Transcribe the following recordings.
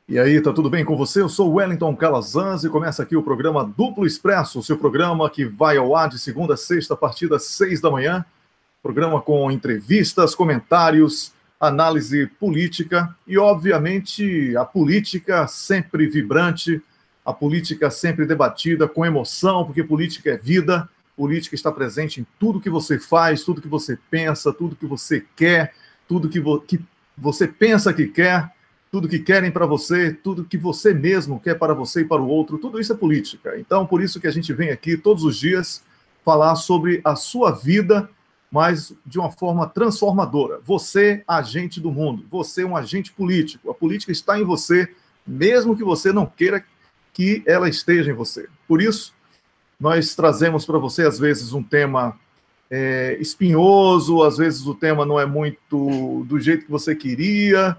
E aí, tá tudo bem com você? Eu sou o Wellington Calazans e começa aqui o programa Duplo Expresso, o seu programa que vai ao ar de segunda a sexta a partir das 6 da manhã. Programa com entrevistas, comentários, análise política e, obviamente, a política sempre vibrante, a política sempre debatida com emoção, porque política é vida, política está presente em tudo que você faz, tudo que você pensa, tudo que você quer, tudo que você pensa que quer, tudo que querem para você, tudo que você mesmo quer para você e para o outro, tudo isso é política. Então, por isso que a gente vem aqui todos os dias falar sobre a sua vida, mas de uma forma transformadora. Você, agente do mundo, você é um agente político. A política está em você, mesmo que você não queira que ela esteja em você. Por isso, nós trazemos para você, às vezes, um tema espinhoso, às vezes o tema não é muito do jeito que você queria.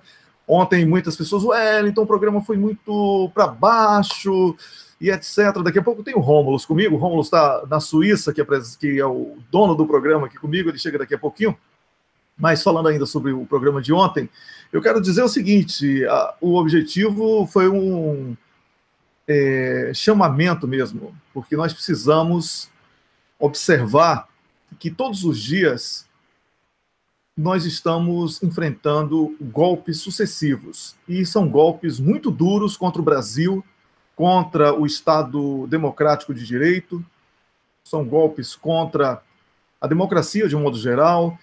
Ontem muitas pessoas, Wellington, o programa foi muito para baixo e etc. Daqui a pouco tem o Rômulo comigo. O Rômulo está na Suíça, que é o dono do programa aqui comigo, ele chega daqui a pouquinho. Mas falando ainda sobre o programa de ontem, eu quero dizer o seguinte: o objetivo foi um chamamento mesmo, porque nós precisamos observar que todos os dias nós estamos enfrentando golpes sucessivos, e são golpes muito duros contra o Brasil, contra o Estado democrático de direito, são golpes contra a democracia de um modo geral,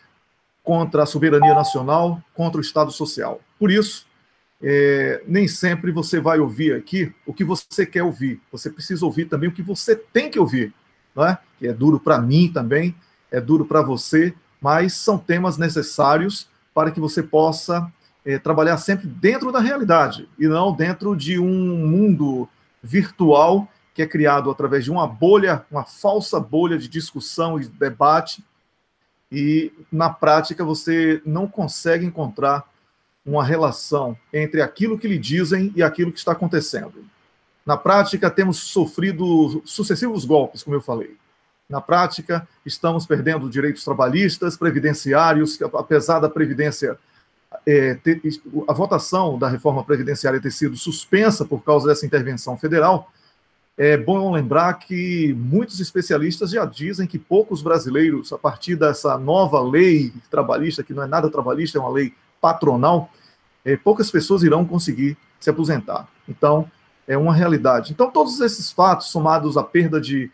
contra a soberania nacional, contra o Estado social. Por isso, nem sempre você vai ouvir aqui o que você quer ouvir, você precisa ouvir também o que você tem que ouvir, não é? Que é duro para mim também, é duro para você, mas são temas necessários para que você possa trabalhar sempre dentro da realidade e não dentro de um mundo virtual que é criado através de uma bolha, uma falsa bolha de discussão e debate, e na prática você não consegue encontrar uma relação entre aquilo que lhe dizem e aquilo que está acontecendo. Na prática, temos sofrido sucessivos golpes, como eu falei. Na prática, estamos perdendo direitos trabalhistas, previdenciários, apesar da Previdência, a votação da reforma previdenciária ter sido suspensa por causa dessa intervenção federal. É bom lembrar que muitos especialistas já dizem que poucos brasileiros, a partir dessa nova lei trabalhista, que não é nada trabalhista, é uma lei patronal, poucas pessoas irão conseguir se aposentar. Então, é uma realidade. Então, todos esses fatos, somados à perda de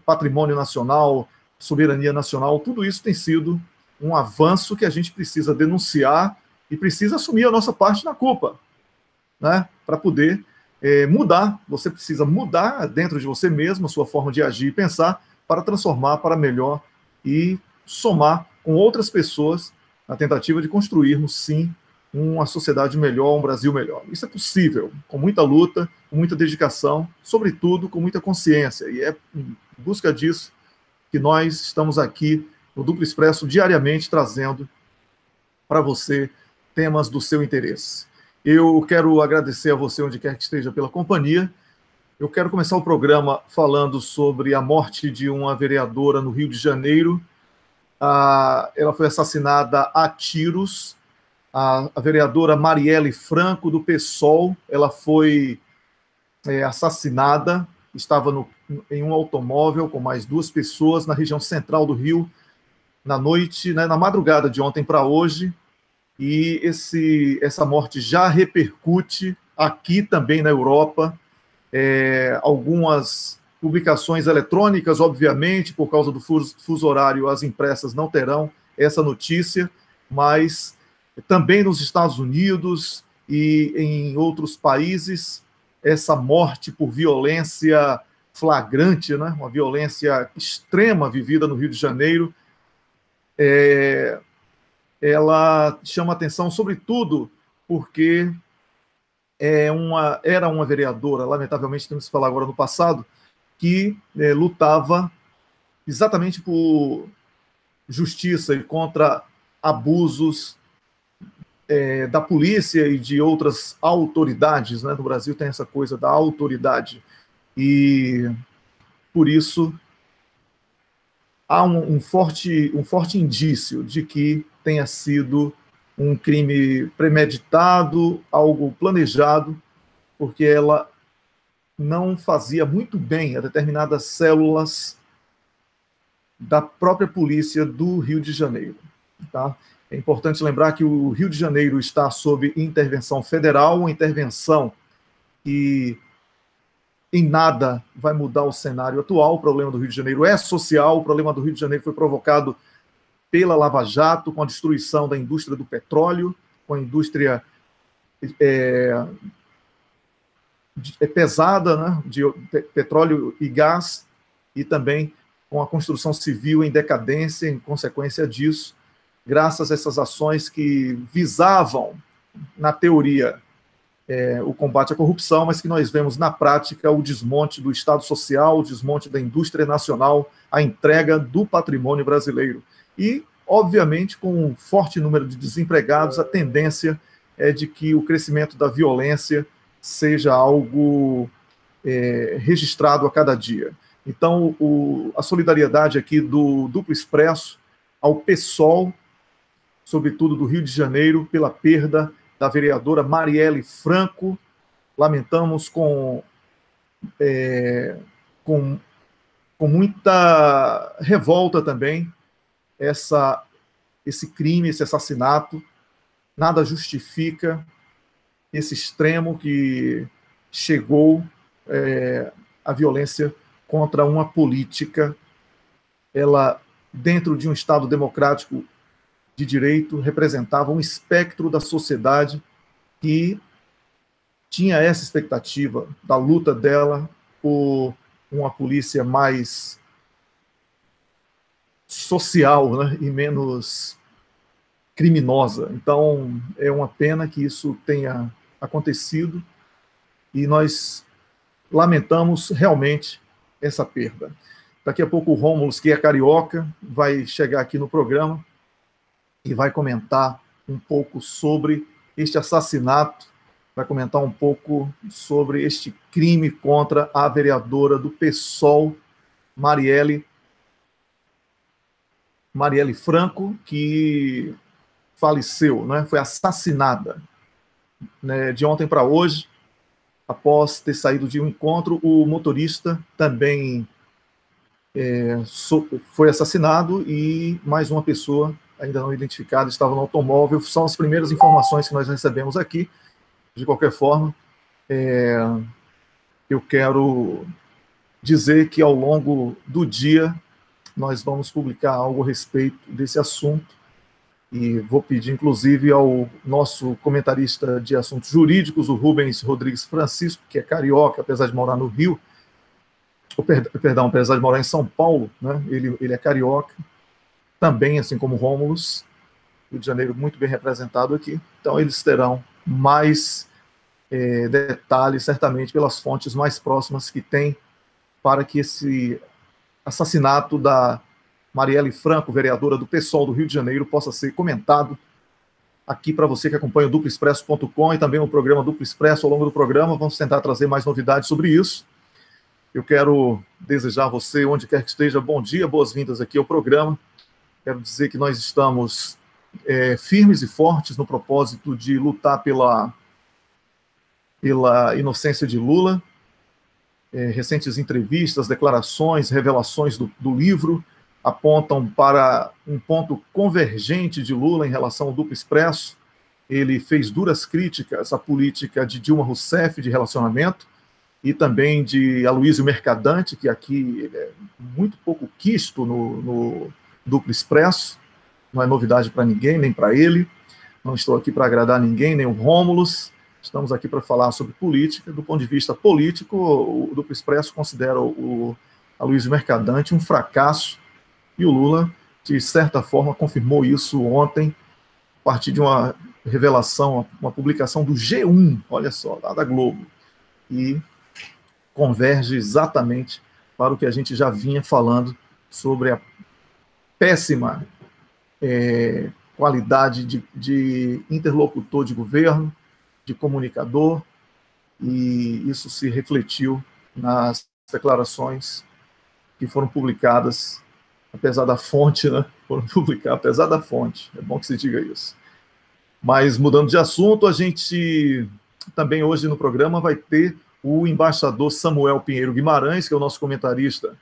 patrimônio nacional, soberania nacional, tudo isso tem sido um avanço que a gente precisa denunciar e precisa assumir a nossa parte na culpa, né? Para poder mudar. Você precisa mudar dentro de você mesmo a sua forma de agir e pensar para transformar para melhor e somar com outras pessoas na tentativa de construirmos, sim, uma sociedade melhor, um Brasil melhor. Isso é possível, com muita luta, com muita dedicação, sobretudo com muita consciência. E é em busca disso que nós estamos aqui no Duplo Expresso diariamente trazendo para você temas do seu interesse. Eu quero agradecer a você, onde quer que esteja, pela companhia. Eu quero começar o programa falando sobre a morte de uma vereadora no Rio de Janeiro. Ela foi assassinada a tiros. A vereadora Marielle Franco, do PSOL, ela foi assassinada, estava em um automóvel com mais duas pessoas na região central do Rio, na noite, né, na madrugada de ontem para hoje, e essa morte já repercute aqui também na Europa. Algumas publicações eletrônicas, obviamente, por causa do fuso horário, as impressas não terão essa notícia, mas também nos Estados Unidos e em outros países, essa morte por violência flagrante, né? Uma violência extrema vivida no Rio de Janeiro, ela chama atenção, sobretudo, porque era uma vereadora, lamentavelmente temos que falar agora no passado, que lutava exatamente por justiça e contra abusos da polícia e de outras autoridades, né? No Brasil tem essa coisa da autoridade, e por isso há um forte indício de que tenha sido um crime premeditado, algo planejado, porque ela não fazia muito bem a determinadas células da própria polícia do Rio de Janeiro. Tá? É importante lembrar que o Rio de Janeiro está sob intervenção federal, uma intervenção que em nada vai mudar o cenário atual. O problema do Rio de Janeiro é social, o problema do Rio de Janeiro foi provocado pela Lava Jato, com a destruição da indústria do petróleo, com a indústria pesada, né, de petróleo e gás, e também com a construção civil em decadência, em consequência disso, graças a essas ações que visavam, na teoria, o combate à corrupção, mas que nós vemos na prática o desmonte do Estado Social, o desmonte da indústria nacional, a entrega do patrimônio brasileiro. E, obviamente, com um forte número de desempregados, a tendência é de que o crescimento da violência seja algo registrado a cada dia. Então, a solidariedade aqui do Duplo Expresso ao PSOL, sobretudo do Rio de Janeiro, pela perda da vereadora Marielle Franco. Lamentamos com muita revolta também esse crime, esse assassinato. Nada justifica esse extremo que chegou a violência contra uma política. Ela, dentro de um Estado democrático de direito, representava um espectro da sociedade que tinha essa expectativa da luta dela por uma polícia mais social, né, e menos criminosa. Então, é uma pena que isso tenha acontecido e nós lamentamos realmente essa perda. Daqui a pouco o Rômulo, que é carioca, vai chegar aqui no programa e vai comentar um pouco sobre este assassinato, vai comentar um pouco sobre este crime contra a vereadora do PSOL, Marielle Franco, que faleceu, né? Foi assassinada, né, de ontem para hoje, após ter saído de um encontro. O motorista também foi assassinado e mais uma pessoa ainda não identificada estava no automóvel. São as primeiras informações que nós recebemos aqui. De qualquer forma, eu quero dizer que ao longo do dia nós vamos publicar algo a respeito desse assunto e vou pedir, inclusive, ao nosso comentarista de assuntos jurídicos, o Rubens Rodrigues Francisco, que é carioca, apesar de morar no Rio, apesar de morar em São Paulo, né? Ele é carioca, também, assim como Rômulus, Rio de Janeiro muito bem representado aqui. Então, eles terão mais detalhes, certamente, pelas fontes mais próximas que tem, para que esse assassinato da Marielle Franco, vereadora do PSOL do Rio de Janeiro, possa ser comentado aqui para você que acompanha o duploexpresso.com e também o programa Duplo Expresso. Ao longo do programa, vamos tentar trazer mais novidades sobre isso. Eu quero desejar a você, onde quer que esteja, bom dia, boas-vindas aqui ao programa. Quero dizer que nós estamos firmes e fortes no propósito de lutar pela inocência de Lula. Recentes entrevistas, declarações, revelações do livro apontam para um ponto convergente de Lula em relação ao Duplo Expresso. Ele fez duras críticas à política de Dilma Rousseff de relacionamento e também de Aloysio Mercadante, que aqui é muito pouco quisto no Duplo Expresso. Não é novidade para ninguém, nem para ele. Não estou aqui para agradar ninguém, nem o Rômulus. Estamos aqui para falar sobre política. Do ponto de vista político, o Duplo Expresso considera o Aloysio Mercadante um fracasso, e o Lula, de certa forma, confirmou isso ontem, a partir de uma revelação, uma publicação do G1, olha só, lá da Globo, e converge exatamente para o que a gente já vinha falando sobre a péssima qualidade de interlocutor de governo, de comunicador, e isso se refletiu nas declarações que foram publicadas, apesar da fonte, né? Foram publicadas, apesar da fonte, é bom que se diga isso. Mas, mudando de assunto, a gente também hoje no programa vai ter o embaixador Samuel Pinheiro Guimarães, que é o nosso comentarista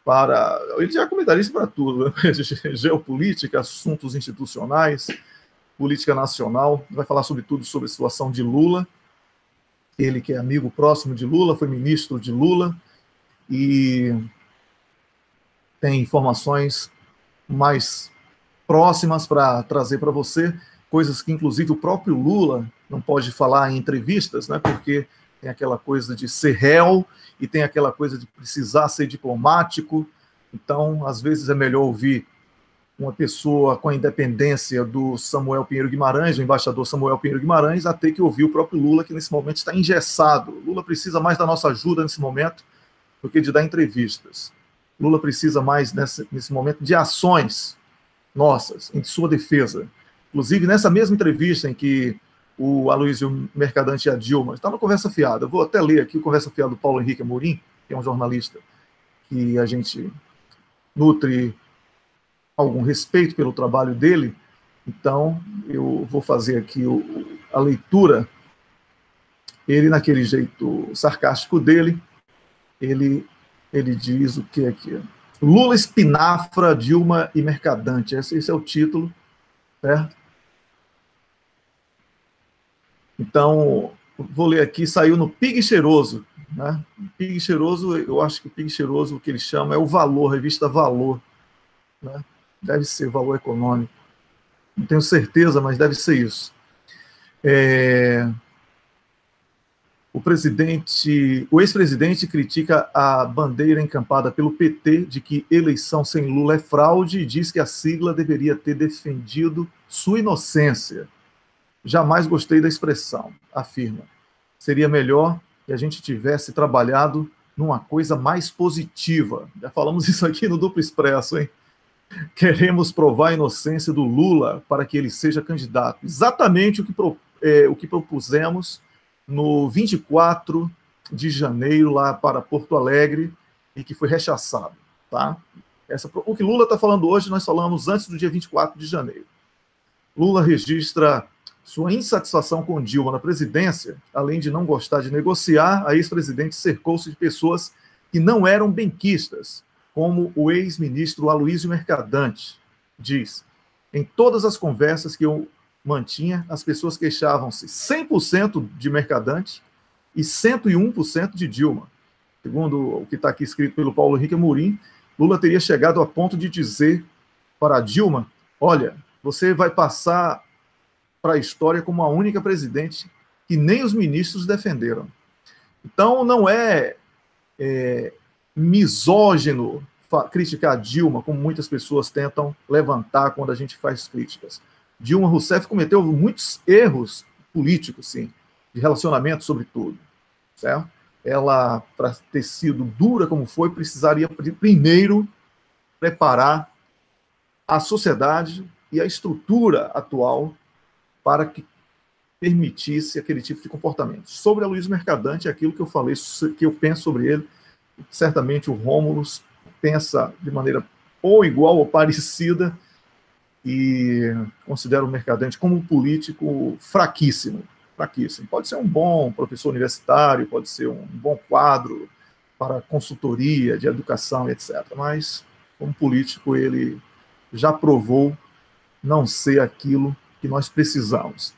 para... Ele já é comentarista para tudo, né? Geopolítica, assuntos institucionais, política nacional, vai falar sobre tudo sobre a situação de Lula. Ele que é amigo próximo de Lula, foi ministro de Lula e tem informações mais próximas para trazer para você, coisas que inclusive o próprio Lula não pode falar em entrevistas, né, porque tem aquela coisa de ser réu e tem aquela coisa de precisar ser diplomático. Então, às vezes é melhor ouvir uma pessoa com a independência do Samuel Pinheiro Guimarães, o embaixador Samuel Pinheiro Guimarães, a ter que ouvir o próprio Lula, que nesse momento está engessado. Lula precisa mais da nossa ajuda nesse momento do que de dar entrevistas. Lula precisa mais, nesse momento, de ações nossas, em sua defesa. Inclusive, nessa mesma entrevista em que o Aloysio Mercadante e a Dilma, está no Conversa Fiada, eu vou até ler aqui o Conversa Fiada do Paulo Henrique Amorim, que é um jornalista que a gente nutre algum respeito pelo trabalho dele, então eu vou fazer aqui a leitura. Ele, naquele jeito sarcástico dele, ele diz o que aqui? Lula espinafra Dilma e Mercadante. Esse é o título, certo? Então, vou ler aqui, saiu no Pig Cheiroso, né? Pig Cheiroso, eu acho que o Pig Cheiroso, o que ele chama é o Valor, revista Valor, né? Deve ser Valor Econômico. Não tenho certeza, mas deve ser isso. O ex-presidente critica a bandeira encampada pelo PT de que eleição sem Lula é fraude e diz que a sigla deveria ter defendido sua inocência. Jamais gostei da expressão, afirma. Seria melhor que a gente tivesse trabalhado numa coisa mais positiva. Já falamos isso aqui no Duplo Expresso, hein? Queremos provar a inocência do Lula para que ele seja candidato. Exatamente o que propusemos no 24 de janeiro, lá para Porto Alegre, e que foi rechaçado. Tá? O que Lula está falando hoje, nós falamos antes do dia 24 de janeiro. Lula registra sua insatisfação com Dilma na presidência, além de não gostar de negociar, a ex-presidente cercou-se de pessoas que não eram benquistas, como o ex-ministro Aloysio Mercadante diz. Em todas as conversas que eu mantinha, as pessoas queixavam-se 100% de Mercadante e 101% de Dilma. Segundo o que está aqui escrito pelo Paulo Henrique Amorim, Lula teria chegado a ponto de dizer para Dilma, olha, você vai passar para a história como a única presidente que nem os ministros defenderam. Então, não é misógino criticar a Dilma, como muitas pessoas tentam levantar quando a gente faz críticas. Dilma Rousseff cometeu muitos erros políticos, sim, de relacionamento, sobretudo. Certo? Ela, para ter sido dura como foi, precisaria primeiro preparar a sociedade e a estrutura atual para que permitisse aquele tipo de comportamento. Sobre a Aloysio Mercadante, aquilo que eu falei, que eu penso sobre ele, certamente o Rômulo pensa de maneira ou igual ou parecida e considera o Mercadante como um político fraquíssimo. Fraquíssimo. Pode ser um bom professor universitário, pode ser um bom quadro para consultoria de educação, etc. Mas, como político, ele já provou não ser aquilo que nós precisamos.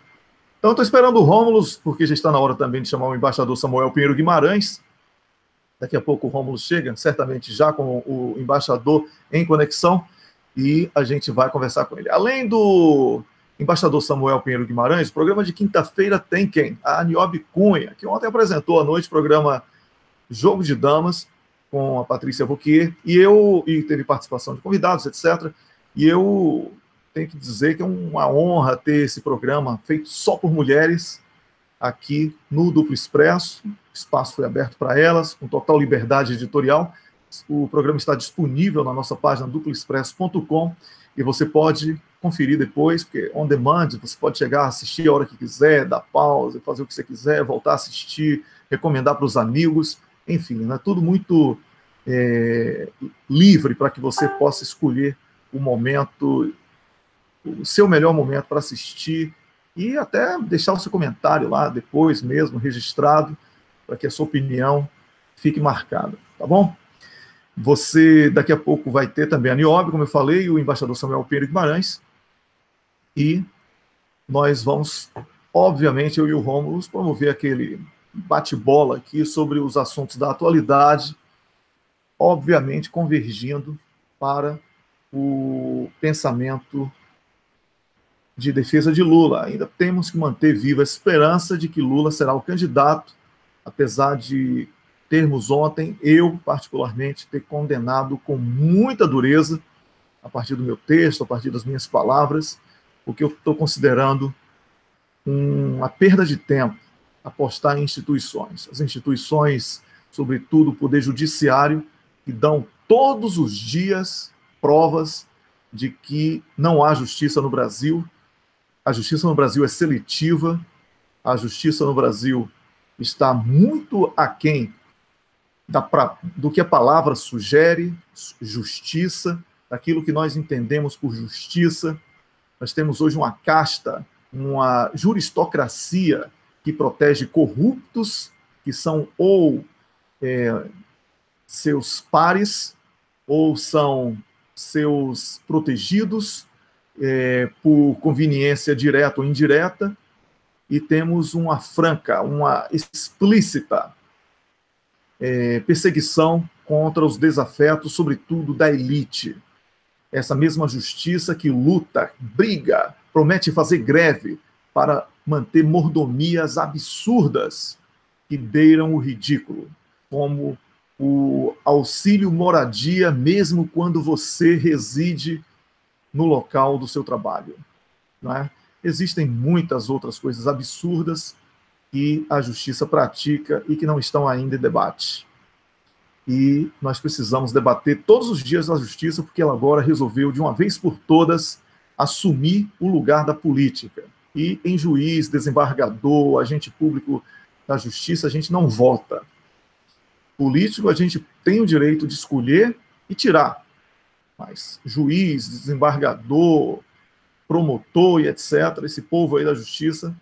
Então, estou esperando o Rômulo, porque já está na hora também de chamar o embaixador Samuel Pinheiro Guimarães. Daqui a pouco o Rômulo chega, certamente já com o embaixador em conexão, e a gente vai conversar com ele. Além do embaixador Samuel Pinheiro Guimarães, o programa de quinta-feira tem quem? A Niobe Cunha, que ontem apresentou à noite o programa Jogo de Damas, com a Patrícia Vauquier, e teve participação de convidados, etc. E eu tenho que dizer que é uma honra ter esse programa feito só por mulheres aqui no Duplo Expresso. O espaço foi aberto para elas, com total liberdade editorial. O programa está disponível na nossa página duploexpresso.com e você pode conferir depois, porque on demand, você pode chegar, assistir a hora que quiser, dar pausa, fazer o que você quiser, voltar a assistir, recomendar para os amigos, enfim, né, tudo muito livre para que você possa escolher o momento, o seu melhor momento para assistir e até deixar o seu comentário lá depois mesmo, registrado, para que a sua opinião fique marcada, tá bom? Você, daqui a pouco, vai ter também a Niobe, como eu falei, o embaixador Samuel Pinheiro Guimarães, e nós vamos, obviamente, eu e o Rômulo, promover aquele bate-bola aqui sobre os assuntos da atualidade, obviamente convergindo para o pensamento de defesa de Lula. Ainda temos que manter viva a esperança de que Lula será o candidato, apesar de termos ontem, eu particularmente, ter condenado com muita dureza, a partir do meu texto, a partir das minhas palavras, o que eu estou considerando uma perda de tempo, apostar em instituições. As instituições, sobretudo o Poder Judiciário, que dão todos os dias provas de que não há justiça no Brasil. A justiça no Brasil é seletiva, a justiça no Brasil está muito aquém do que a palavra sugere, justiça, daquilo que nós entendemos por justiça. Nós temos hoje uma casta, uma juristocracia que protege corruptos, que são ou seus pares, ou são seus protegidos, por conveniência direta ou indireta, e temos uma franca, uma explícita perseguição contra os desafetos, sobretudo da elite. Essa mesma justiça que luta, briga, promete fazer greve para manter mordomias absurdas que beiram o ridículo, como o auxílio moradia, mesmo quando você reside no local do seu trabalho. Não é? Existem muitas outras coisas absurdas que a justiça pratica e que não estão ainda em debate. E nós precisamos debater todos os dias a justiça, porque ela agora resolveu, de uma vez por todas, assumir o lugar da política. E em juiz, desembargador, agente público da justiça, a gente não vota. Político, a gente tem o direito de escolher e tirar. Mas juiz, desembargador, promotor e etc., esse povo aí da justiça,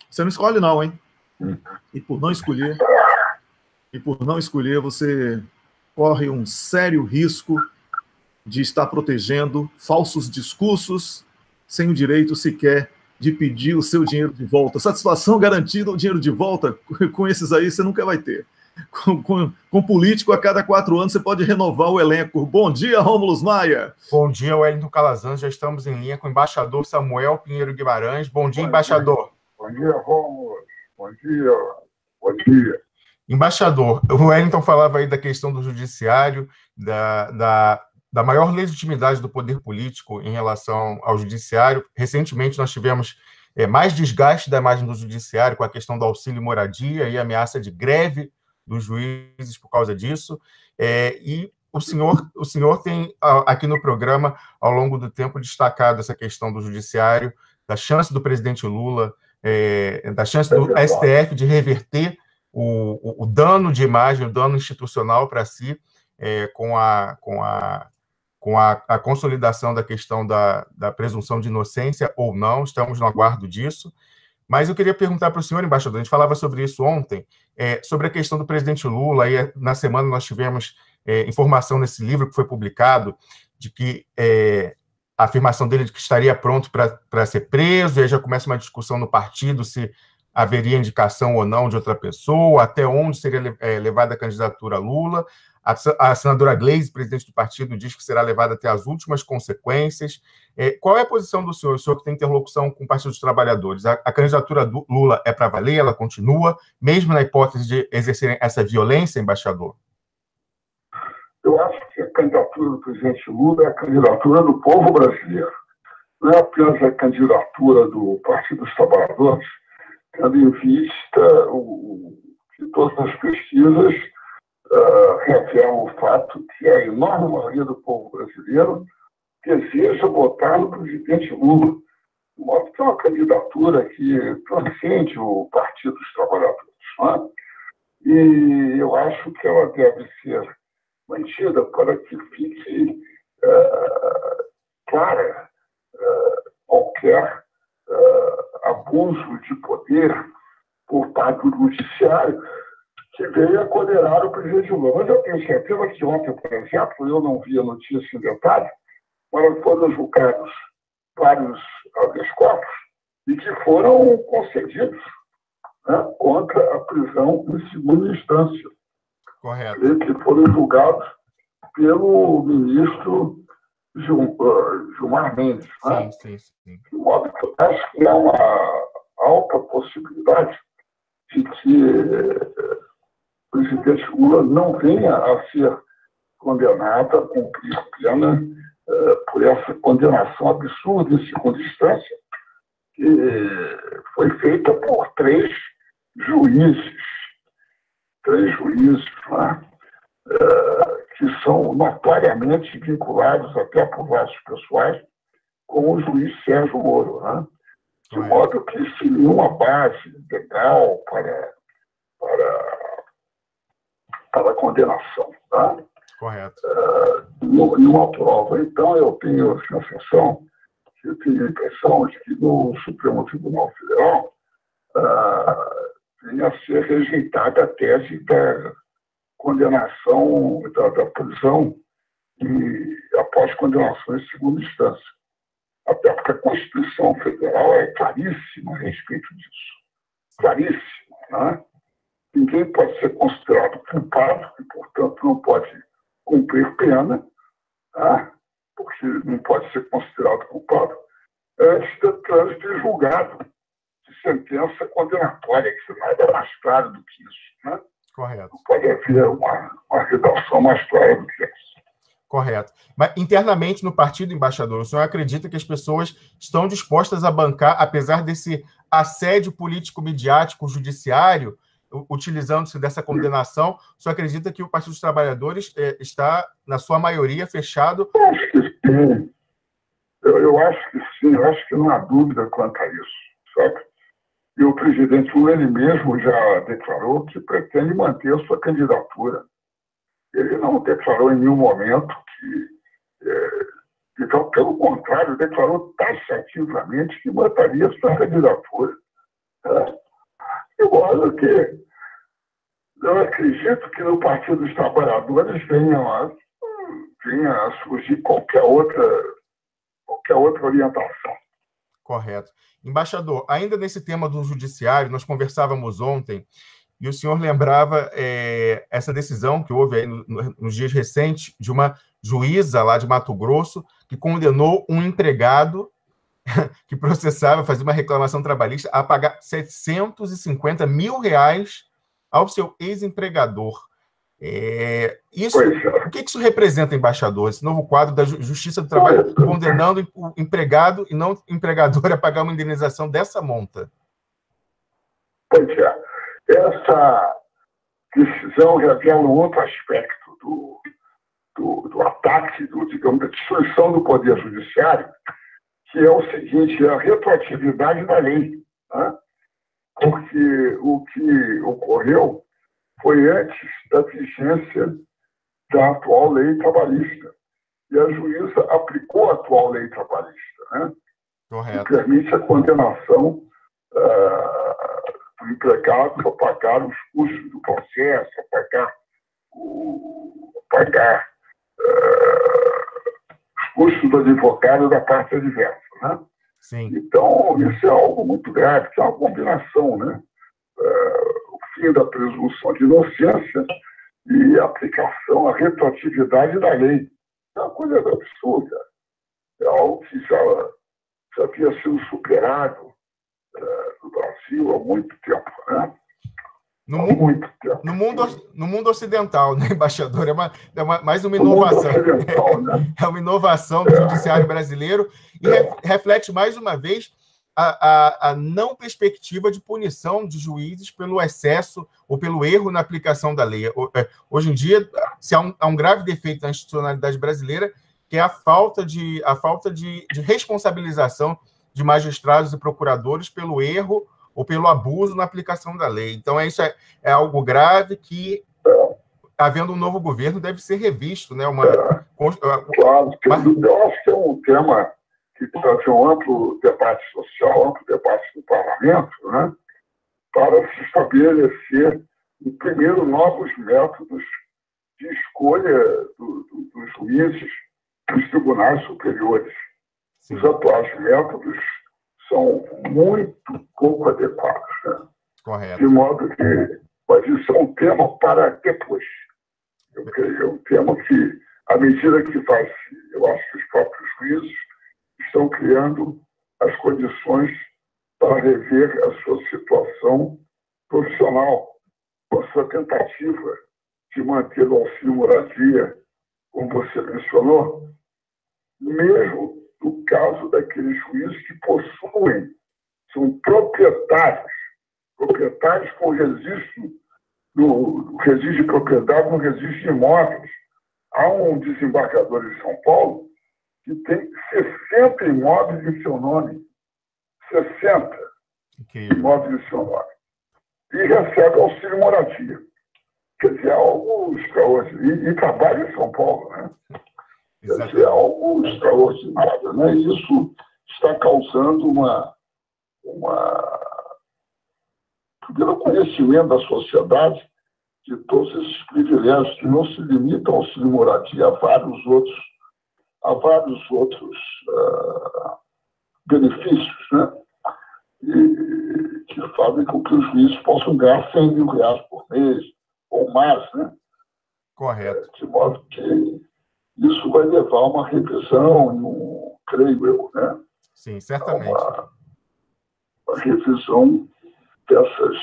você não escolhe não, hein? E por não escolher, você corre um sério risco de estar protegendo falsos discursos sem o direito sequer de pedir o seu dinheiro de volta. Satisfação garantida, o dinheiro de volta, com esses aí você nunca vai ter. Com político, a cada 4 anos você pode renovar o elenco. Bom dia, Rômulo Maia. Bom dia, Wellington Calazans. Já estamos em linha com o embaixador Samuel Pinheiro Guimarães. Bom dia, embaixador. Bom dia, Rômulo. Bom dia. Bom dia. Embaixador, o Wellington falava aí da questão do judiciário, da maior legitimidade do poder político em relação ao judiciário. Recentemente, nós tivemos mais desgaste da imagem do judiciário com a questão do auxílio moradia e ameaça de greve dos juízes por causa disso. E o senhor tem, aqui no programa, ao longo do tempo, destacado essa questão do judiciário, da chance do presidente Lula, da chance do STF de reverter o dano de imagem, o dano institucional para si, com a consolidação da questão da presunção de inocência ou não. Estamos no aguardo disso. Mas eu queria perguntar para o senhor, embaixador, a gente falava sobre isso ontem, sobre a questão do presidente Lula. Aí, na semana nós tivemos informação nesse livro que foi publicado, de que a afirmação dele de que estaria pronto para ser preso, e aí já começa uma discussão no partido se haveria indicação ou não de outra pessoa, até onde seria levada a candidatura Lula. A senadora Gleisi, presidente do partido, diz que será levada até as últimas consequências. Qual é a posição do senhor? O senhor que tem interlocução com o Partido dos Trabalhadores. A candidatura do Lula é para valer? Ela continua, mesmo na hipótese de exercerem essa violência, embaixador? Eu acho que a candidatura do presidente Lula é a candidatura do povo brasileiro. Não é apenas a candidatura do Partido dos Trabalhadores, tendo em vista que todas as pesquisas revelam o fato que a enorme maioria do povo brasileiro deseja votar no presidente Lula, de modo que é uma candidatura que transcende o Partido dos Trabalhadores. Não é? E eu acho que ela deve ser mantida para que fique clara qualquer abuso de poder por parte do judiciário, que veio a condenar o presidente Lula. Mas eu tenho certeza que ontem, por exemplo, eu não vi a notícia em detalhe, mas foram julgados vários habeas corpus e que foram concedidos, né, contra a prisão em segunda instância. Correto. E que foram julgados pelo ministro Gilmar Mendes. Né? Sim. De modo que eu acho que há uma alta possibilidade de que o presidente Lula não venha a ser condenado a cumprir pena por essa condenação absurda em segunda instância, que foi feita por três juízes, né? Que são notoriamente vinculados, até por laços pessoais, com o juiz Sérgio Moro, né? De modo que sem nenhuma base legal para a condenação. Tá? Correto. Nenhuma prova. Então, eu tenho a sensação, eu tenho a impressão de que no Supremo Tribunal Federal venha a ser rejeitada a tese da condenação, da prisão após condenação em segunda instância. Até porque a Constituição Federal é claríssima a respeito disso. Claríssima. Né? Ninguém pode ser considerado culpado e, portanto, não pode cumprir pena, tá? Porque não pode ser considerado culpado, antes do trânsito de julgado de sentença condenatória, que nada é mais claro do que isso. Né? Correto. Não pode haver uma redação mais clara do que essa. Correto. Mas internamente no partido, embaixador, o senhor acredita que as pessoas estão dispostas a bancar, apesar desse assédio político-midiático judiciário, utilizando-se dessa condenação, o senhor acredita que o Partido dos Trabalhadores está, na sua maioria, fechado? Eu acho que sim. Eu acho que sim. Eu acho que não há dúvida quanto a isso. Sabe? E o presidente Lula, ele mesmo já declarou que pretende manter a sua candidatura. Ele não declarou em nenhum momento então, pelo contrário, declarou taxativamente que manteria a sua candidatura. De modo que eu acredito que no Partido dos Trabalhadores venha a surgir qualquer outra orientação. Correto. Embaixador, ainda nesse tema do judiciário, nós conversávamos ontem e o senhor lembrava essa decisão que houve aí nos dias recentes de uma juíza lá de Mato Grosso que condenou um empregado que processava, fazia uma reclamação trabalhista, a pagar R$750 mil ao seu ex-empregador. O que isso representa, embaixador? Esse novo quadro da Justiça do Trabalho condenando o empregado e não o empregador a pagar uma indenização dessa monta? Pois é. Essa decisão revela um outro aspecto do ataque, digamos, da destruição do Poder Judiciário, que é o seguinte, é a retroatividade da lei. Né? Porque o que ocorreu foi antes da vigência da atual lei trabalhista. E a juíza aplicou a atual lei trabalhista, né? Correto. Que permite a condenação do empregado a pagar os custos do processo, a pagar os custos do advogado da parte adversa. Né? Sim. Então, isso é algo muito grave, que é uma combinação, né? O fim da presunção de inocência e a aplicação, a retroatividade da lei. É uma coisa absurda. É algo que já havia sido superado no Brasil há muito tempo. Né? No mundo ocidental, né, embaixador? Mais uma inovação. Né? É uma inovação do judiciário brasileiro e reflete, mais uma vez, a não perspectiva de punição de juízes pelo excesso ou pelo erro na aplicação da lei. Hoje em dia, há um grave defeito na institucionalidade brasileira, que é a falta de responsabilização de magistrados e procuradores pelo erro ou pelo abuso na aplicação da lei. Então, isso é algo grave que, havendo um novo governo, deve ser revisto. Né? Claro, eu acho que é um tema que trazer um amplo debate social, amplo debate no parlamento, né, para se estabelecer, primeiro, novos métodos de escolha dos juízes dos tribunais superiores. Sim. Os atuais métodos são muito pouco adequados. Né? Correto. De modo que, mas isso é um tema para depois. Eu creio, é um tema que, à medida que vai, eu acho que os próprios juízes estão criando as condições para rever a sua situação profissional, com a sua tentativa de manter o auxílio moradia, como você mencionou, mesmo no caso daqueles juízes que possuem, são proprietários com registro, no registro de propriedade, no registro de imóveis. Há um desembargador em São Paulo que tem 60 imóveis em seu nome. 60 imóveis em seu nome. E recebe auxílio moradia. Quer dizer, é algo extraordinário. E trabalha em São Paulo, né? Quer dizer, é algo extraordinário, né? E isso está causando pelo conhecimento da sociedade de todos esses privilégios que não se limitam ao auxílio moradia, a vários outros benefícios, né? E que fazem com que os juízes possam ganhar 100 mil reais por mês ou mais, né? Correto. De modo que isso vai levar a uma revisão, creio eu, né? Sim, certamente. Uma revisão dessas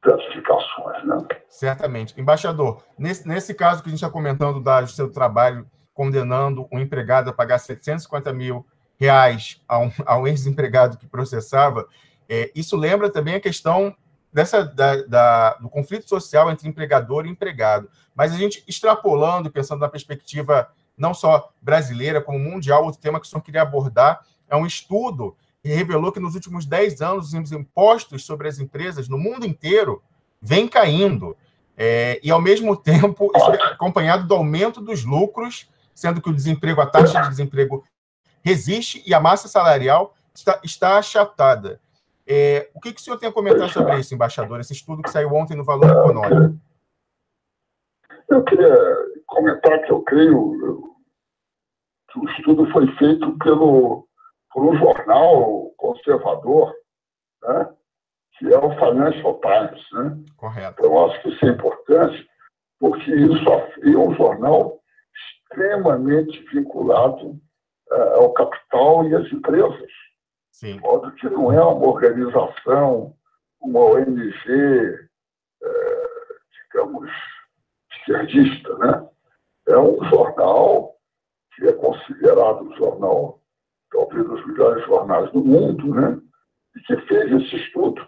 classificações, né? Certamente. Embaixador, nesse caso que a gente está comentando da Justiça do Trabalho condenando um empregado a pagar 750 mil reais a um ex-empregado que processava, isso lembra também a questão do conflito social entre empregador e empregado. Mas a gente, extrapolando, pensando na perspectiva não só brasileira, como mundial, outro tema que o senhor queria abordar é um estudo que revelou que nos últimos 10 anos os impostos sobre as empresas no mundo inteiro vêm caindo. E, ao mesmo tempo, isso é acompanhado do aumento dos lucros, sendo que a taxa de desemprego resiste e a massa salarial está achatada. O que o senhor tem a comentar sobre isso, embaixador? Esse estudo que saiu ontem no Valor Econômico. Eu queria comentar que eu creio que o estudo foi feito por um jornal conservador, né, que é o Financial Times. Né? Correto. Eu acho que isso é importante, porque isso é um jornal extremamente vinculado ao capital e às empresas. Sim. De modo que não é uma organização, uma ONG, digamos, esquerdista, né? É um jornal que é considerado um jornal, talvez, dos melhores jornais do mundo, né? E que fez esse estudo,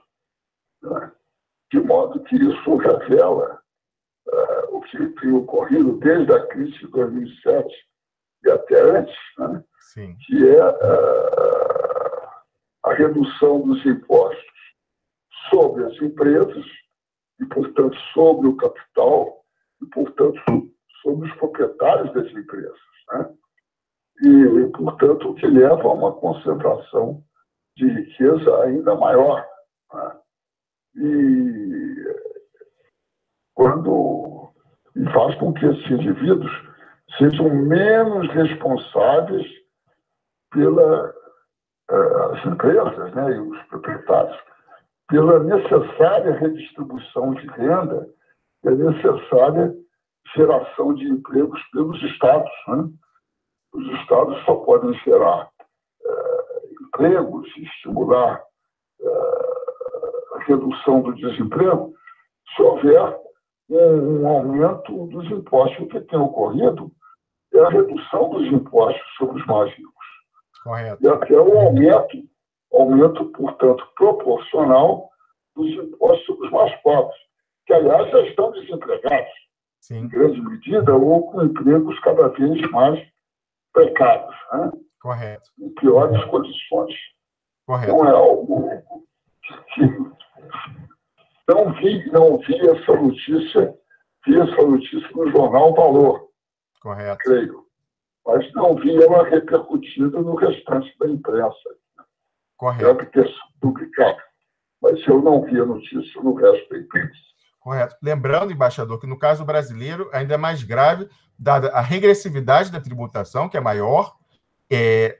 né? De modo que isso revela o que tem ocorrido desde a crise de 2007 e até antes, né? Sim. Que é a redução dos impostos sobre as empresas e, portanto, sobre o capital e, portanto, sobre os proprietários das empresas, né? E, portanto, o que leva a uma concentração de riqueza ainda maior, né? E faz com que esses indivíduos sejam menos responsáveis pelas empresas, né, e os proprietários, pela necessária redistribuição de renda e a necessária geração de empregos pelos estados. Né? Os estados só podem gerar empregos e estimular a redução do desemprego se houver um aumento dos impostos. O que tem ocorrido é a redução dos impostos sobre os mais ricos. Correto. E até o aumento, portanto, proporcional dos impostos sobre os mais pobres, que, aliás, já estão desempregados, sim, em grande medida, ou com empregos cada vez mais precários, né? Correto. Em piores condições. Correto. Não é algo que não vi essa notícia no jornal Valor. Correto. Creio. mas não vi ela repercutida no restante da imprensa. Correto. Deve ter sido publicado, mas eu não vi a notícia no resto da imprensa. Correto. Lembrando, embaixador, que no caso brasileiro ainda é mais grave, dada a regressividade da tributação, que é maior,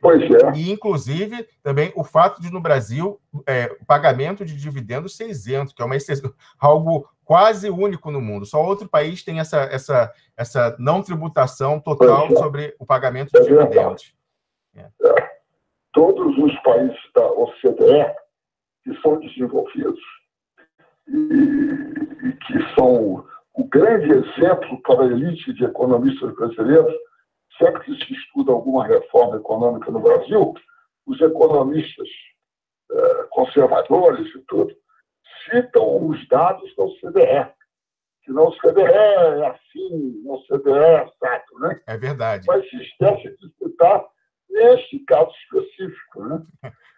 Pois é. e, inclusive, também o fato de, no Brasil, o pagamento de dividendos ser isento, que é algo quase único no mundo. Só outro país tem essa não tributação total sobre o pagamento de dividendos. Todos os países da OCDE que são desenvolvidos e que são o grande exemplo para a elite de economistas brasileiros. Sempre que se estuda alguma reforma econômica no Brasil, os economistas conservadores e tudo citam os dados da OCDE. Que na OCDE é assim, na OCDE é assado, né? É verdade. Mas se esquece de citar neste caso específico, né?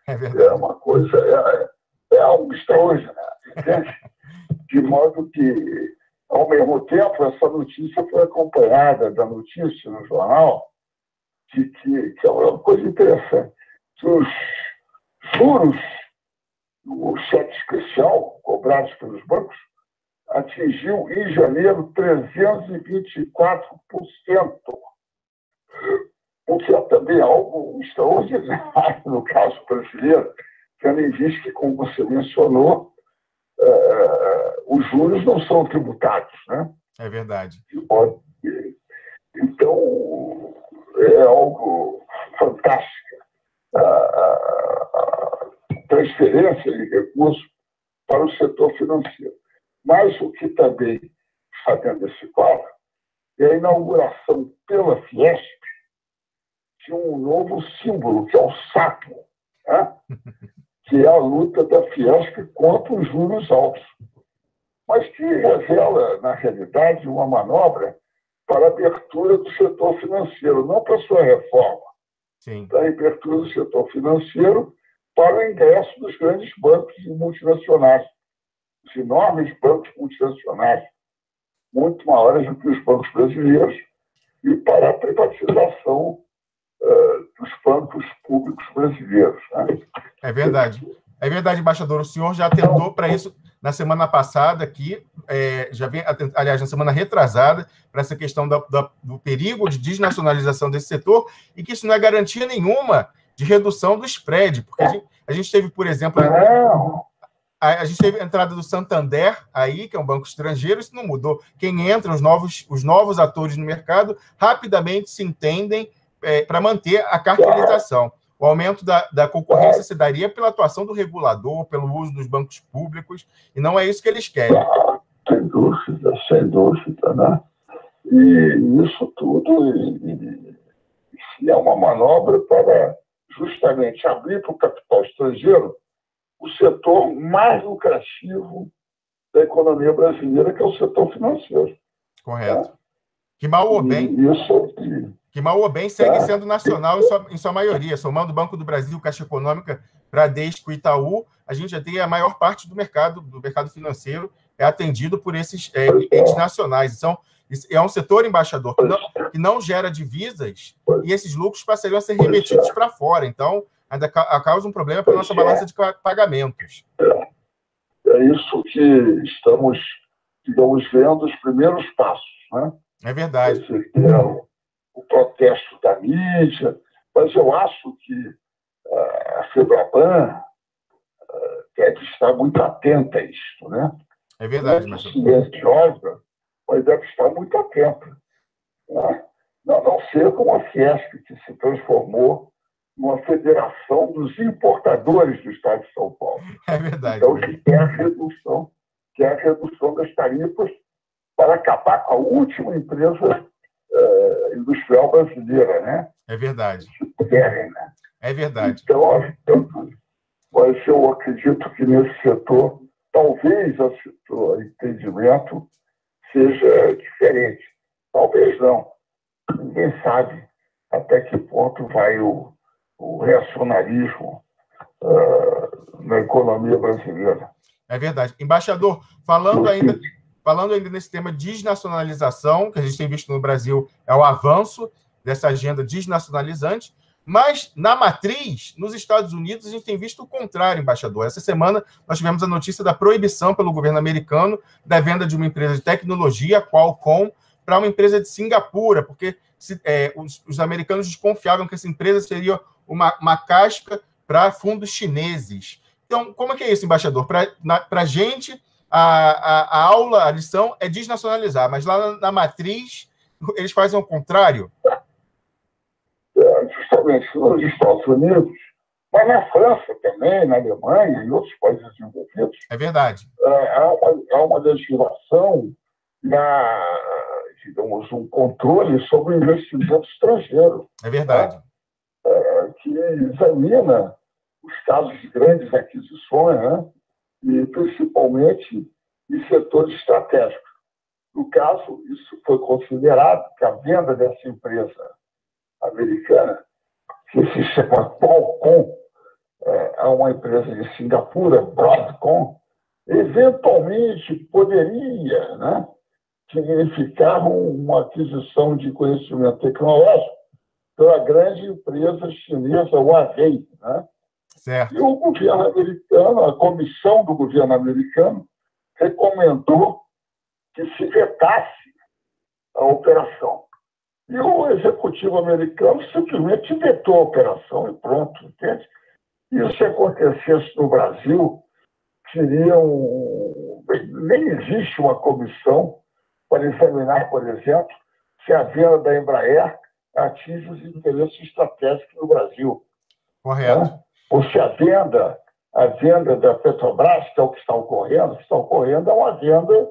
É verdade. É uma coisa, é algo extraordinário, entende? De modo que, ao mesmo tempo, essa notícia foi acompanhada da notícia no jornal, que é uma coisa interessante, que os juros do cheque especial cobrados pelos bancos atingiu, em janeiro, 324%, o que é também algo extraordinário no caso brasileiro, tendo em vista que, como você mencionou, os juros não são tributados, né? É verdade. Então, é algo fantástico. A transferência de recursos para o setor financeiro. Mas o que também está dentro desse quadro é a inauguração pela Fiesp de um novo símbolo, que é o sapo, né? Que é a luta da Fiesp contra os juros altos, mas que revela, na realidade, uma manobra para a abertura do setor financeiro, não para a sua reforma, Sim. para a abertura do setor financeiro para o ingresso dos grandes bancos multinacionais, os enormes bancos multinacionais, muito maiores do que os bancos brasileiros, e para a privatização dos bancos públicos brasileiros. Né? É verdade. É verdade, embaixador. O senhor já atentou para isso na semana passada aqui, aliás, na semana retrasada, para essa questão do perigo de desnacionalização desse setor, e que isso não é garantia nenhuma de redução do spread, porque a gente teve, por exemplo, a gente teve a entrada do Santander aí, que é um banco estrangeiro, isso não mudou. Quem entra, os novos atores no mercado, rapidamente se entendem para manter a cartelização. O aumento da concorrência se daria pela atuação do regulador, pelo uso dos bancos públicos, e não é isso que eles querem. Sem dúvida, né? E isso tudo é uma manobra para justamente abrir para o capital estrangeiro o setor mais lucrativo da economia brasileira, que é o setor financeiro. Correto. Que mal ou bem... Que mal ou bem segue sendo nacional em sua maioria. Somando o Banco do Brasil, Caixa Econômica, Bradesco e Itaú, a gente já tem a maior parte do mercado financeiro atendido por esses entes nacionais. Então, é um setor, embaixador, que não gera divisas e esses lucros passariam a ser remetidos para fora. Então, ainda causa um problema para a nossa balança de pagamentos. É isso que estamos, digamos, vendo os primeiros passos, né? É verdade. O protesto da mídia, mas eu acho que a FEBRABAN deve estar muito atenta a isso, né? É verdade, mas deve estar muito atenta. Né? Não ser como a Fiesp, que se transformou numa federação dos importadores do Estado de São Paulo. É verdade. Então, que é a redução das tarifas para acabar com a última empresa industrial brasileira, né? É verdade. Né? É verdade. Então, mas eu acredito que nesse setor, talvez o entendimento seja diferente. Talvez não. Ninguém sabe até que ponto vai o reacionarismo na economia brasileira. É verdade. Embaixador, falando ainda nesse tema de desnacionalização, que a gente tem visto no Brasil, é o avanço, dessa agenda desnacionalizante, mas, na matriz, nos Estados Unidos, a gente tem visto o contrário, embaixador. Essa semana, nós tivemos a notícia da proibição pelo governo americano da venda de uma empresa de tecnologia, a Qualcomm, para uma empresa de Singapura, porque os americanos desconfiavam que essa empresa seria uma casca para fundos chineses. Então, como é que é isso, embaixador? Para a gente, a aula, a lição é desnacionalizar, mas lá na matriz, eles fazem o contrário? Justamente nos Estados Unidos, mas na França também, na Alemanha e outros países desenvolvidos. É verdade. Há uma legislação, digamos, um controle sobre o investimento estrangeiro. É verdade. Que examina os casos de grandes aquisições, né? E principalmente em setores estratégicos. No caso, isso foi considerado que a venda dessa empresa americana, que se chama Qualcomm, a uma empresa de Singapura, Broadcom, eventualmente poderia, né, significar uma aquisição de conhecimento tecnológico pela grande empresa chinesa Huawei, né? Certo. E o governo americano, a comissão do governo americano, recomendou que se vetasse a operação. E o executivo americano simplesmente vetou a operação e pronto, entende? E se acontecesse no Brasil, nem existe uma comissão para examinar, por exemplo, se a venda da Embraer atinge os interesses estratégicos do Brasil. Correto. Né? Ou se a venda da Petrobras, que é o que está ocorrendo é uma venda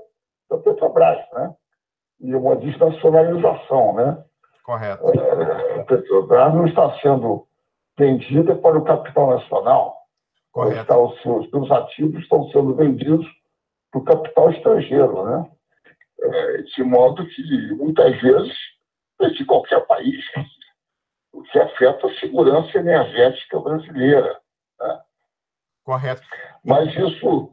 da Petrobras, né? E uma desnacionalização, né? Correto. A Petrobras não está sendo vendida para o capital nacional. Correto. Os seus ativos estão sendo vendidos para o capital estrangeiro, né? De modo que, muitas vezes, de qualquer país, o que afeta a segurança energética brasileira. Né? Correto. Mas isso,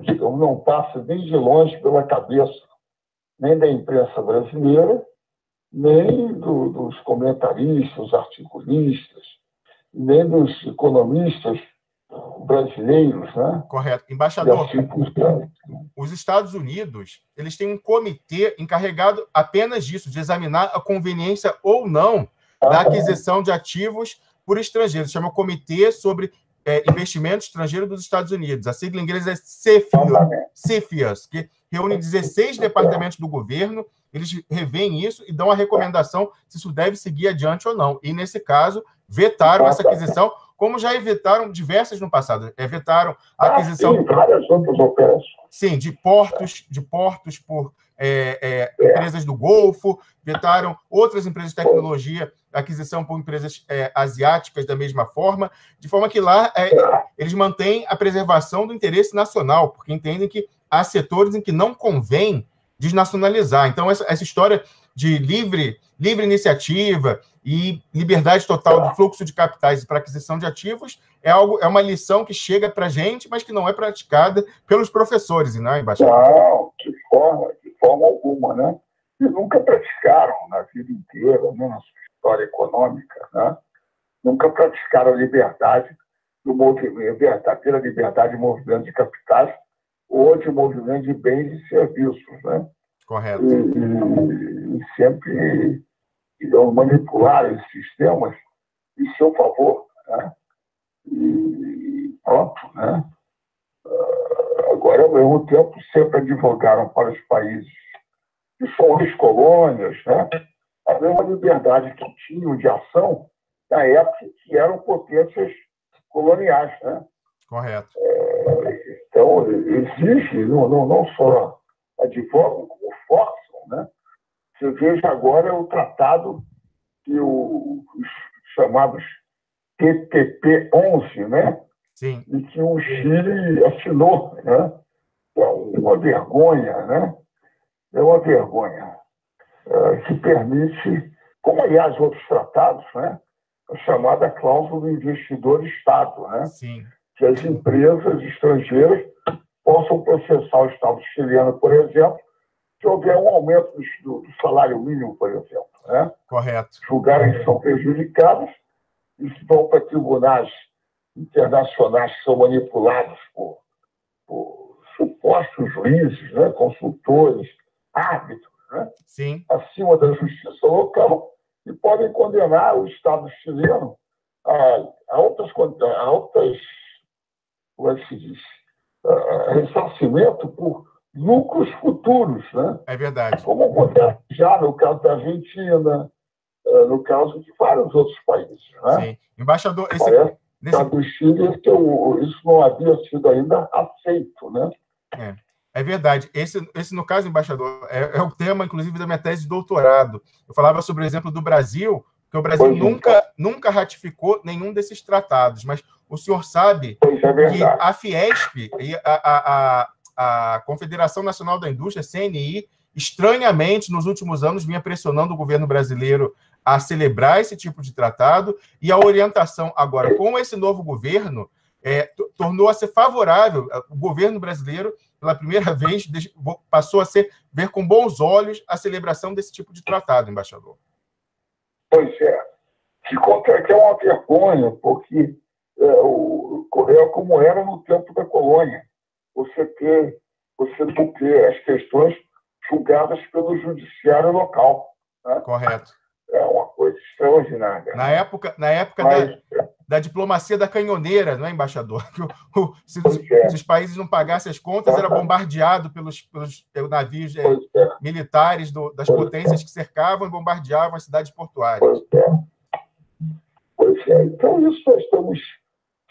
digamos, não passa nem de longe pela cabeça nem da imprensa brasileira, nem dos comentaristas, articulistas, nem dos economistas brasileiros, né? Correto. Embaixador, assim os Estados Unidos, eles têm um comitê encarregado apenas disso, de examinar a conveniência ou não da aquisição de ativos por estrangeiros. Chama Comitê sobre Investimento Estrangeiro dos Estados Unidos. A sigla em inglês é CFIUS, que reúne 16 departamentos do governo. Eles reveem isso e dão a recomendação se isso deve seguir adiante ou não. E, nesse caso, vetaram essa aquisição, como já vetaram diversas no passado. Vetaram a aquisição... Sim, várias outras operações. Sim, de portos por empresas do Golfo, vetaram outras empresas de tecnologia, aquisição por empresas asiáticas da mesma forma, de forma que lá eles mantêm a preservação do interesse nacional, porque entendem que há setores em que não convém desnacionalizar. Então, essa história de livre iniciativa e liberdade total do fluxo de capitais para aquisição de ativos é uma lição que chega para a gente, mas que não é praticada pelos professores, não é, embaixador? Não, de forma alguma, né? E nunca praticaram na vida inteira, né, na sua história econômica, né? Nunca praticaram a liberdade do movimento, verdadeira liberdade de movimento de capitais ou de movimento de bens e serviços, né? Correto. E sempre manipular esses sistemas em seu favor, né? E pronto, né? Agora, ao mesmo tempo, sempre advogaram para os países que são ex-colônias, né? A mesma liberdade que tinham de ação na época que eram potências coloniais, né? Correto. Então, exige, não só advogam, como forçam, né? Você veja agora o tratado que os chamados TPP-11, né? Sim. E que o Chile assinou, né? É uma vergonha, né? É uma vergonha que permite, como aliás outros tratados, né? A chamada cláusula do investidor-Estado, né? Sim. Que as empresas estrangeiras possam processar o Estado chileno, por exemplo, se houver um aumento do salário mínimo, por exemplo. né? Correto. Julgarem que são prejudicados e vão para tribunais internacionais que são manipulados por supostos juízes, né? Consultores, árbitros, né? Sim. Acima da justiça local, e podem condenar o Estado chileno a altas, como é que se diz, ressarcimento por lucros futuros, né? É verdade. Como acontece já no caso da Argentina, no caso de vários outros países, né? Sim. Embaixador, No caso do Chile, isso não havia sido ainda aceito, né? É verdade. Esse, no caso, embaixador, é o tema, inclusive, da minha tese de doutorado. Eu falava sobre o exemplo do Brasil, que o Brasil nunca ratificou nenhum desses tratados, mas o senhor sabe que a Fiesp e a Confederação Nacional da Indústria, CNI, estranhamente, nos últimos anos, vinha pressionando o governo brasileiro a celebrar esse tipo de tratado, e a orientação agora, com esse novo governo, tornou a ser favorável. O governo brasileiro, pela primeira vez, passou a ver com bons olhos a celebração desse tipo de tratado, embaixador. Pois é. Se conta que é uma vergonha, porque é como era no tempo da colônia. Você não ter as questões julgadas pelo judiciário local, né? Correto. É uma coisa extraordinária. Na época da diplomacia da canhoneira, não é, embaixador? Se os países não pagassem as contas, era bombardeado pelos navios militares das potências que cercavam e bombardeavam as cidades portuárias. Pois é. Então, isso nós estamos